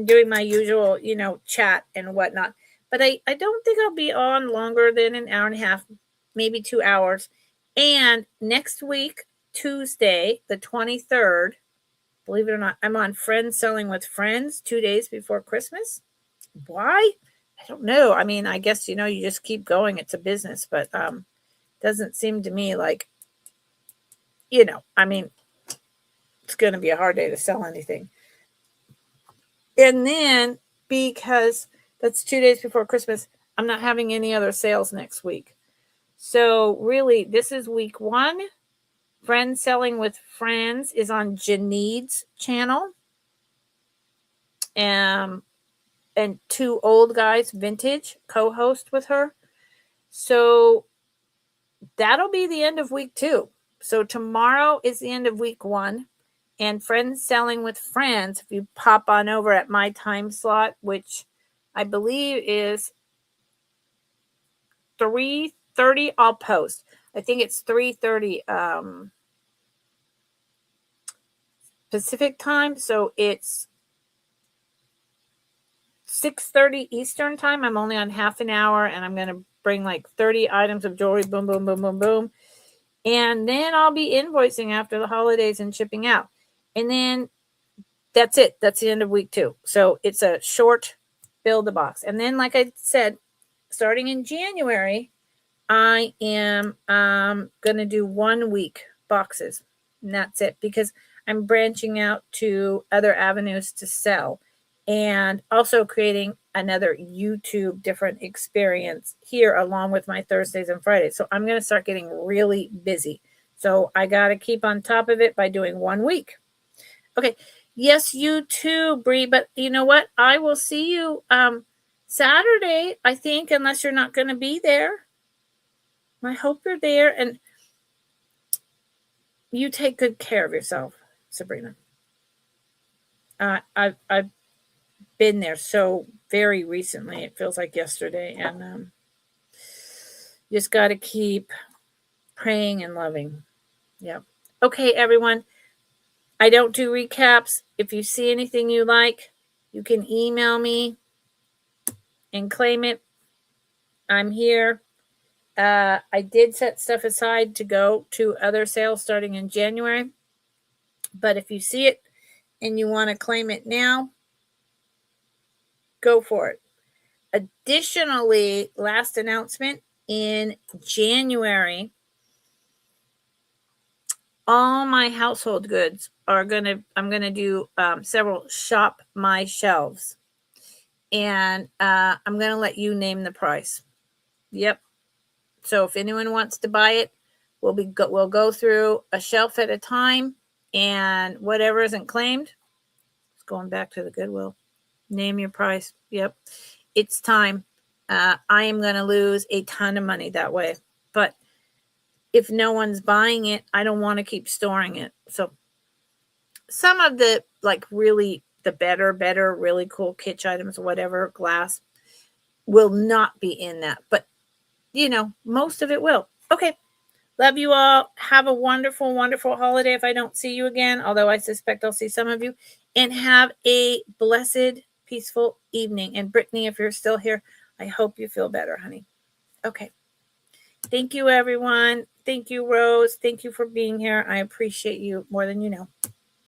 doing my usual, chat and whatnot. But I don't think I'll be on longer than an hour and a half, maybe 2 hours. And next week, Tuesday, the 23rd, believe it or not, I'm on Friends Selling with Friends 2 days before Christmas. Why? I don't know. I mean, I guess, you just keep going. It's a business, but doesn't seem to me like, I mean, it's going to be a hard day to sell anything. And then because that's 2 days before Christmas, I'm not having any other sales next week. So really, this is week 1. Friends Selling with Friends is on Janine's channel. And 2 old guys, vintage, co-host with her. So that'll be the end of week 2. So tomorrow is the end of week 1. And Friends Selling with Friends, if you pop on over at my time slot, which I believe is 3:30, I'll post. I think it's 3:30 Pacific time. So it's 6:30 Eastern time. I'm only on half an hour, and I'm going to bring like 30 items of jewelry. Boom, boom, boom, boom, boom. And then I'll be invoicing after the holidays and shipping out. And then that's it. That's the end of week 2. So it's a short build-a-box. And then, like I said, starting in January, I am going to do 1 week boxes. And that's it, because I'm branching out to other avenues to sell, and also creating another YouTube different experience here along with my Thursdays and Fridays. So I'm going to start getting really busy. So I got to keep on top of it by doing 1 week. Okay. Yes, you too, Bree. But you know what? I will see you Saturday, I think, unless you're not going to be there. I hope you're there, and you take good care of yourself, Sabrina. I've been there so very recently. It feels like yesterday, and just got to keep praying and loving. Yep. Okay, everyone. I don't do recaps. If you see anything you like, you can email me and claim it. I'm here. I did set stuff aside to go to other sales starting in January. But if you see it and you want to claim it now, go for it. Additionally, last announcement, in January, all my household goods I'm going to do several shop my shelves. And I'm going to let you name the price. Yep. So if anyone wants to buy it, we'll go through a shelf at a time, and whatever isn't claimed, it's going back to the Goodwill. Name your price. Yep. It's time. I am going to lose a ton of money that way. But if no one's buying it, I don't want to keep storing it. So some of the really the better, really cool kitsch items, whatever, glass, will not be in that. But, most of it will. Okay. Love you all. Have a wonderful, wonderful holiday if I don't see you again, although I suspect I'll see some of you. And have a blessed, peaceful evening. And Brittany, if you're still here, I hope you feel better, honey. Okay. Thank you, everyone. Thank you, Rose. Thank you for being here. I appreciate you more than you know.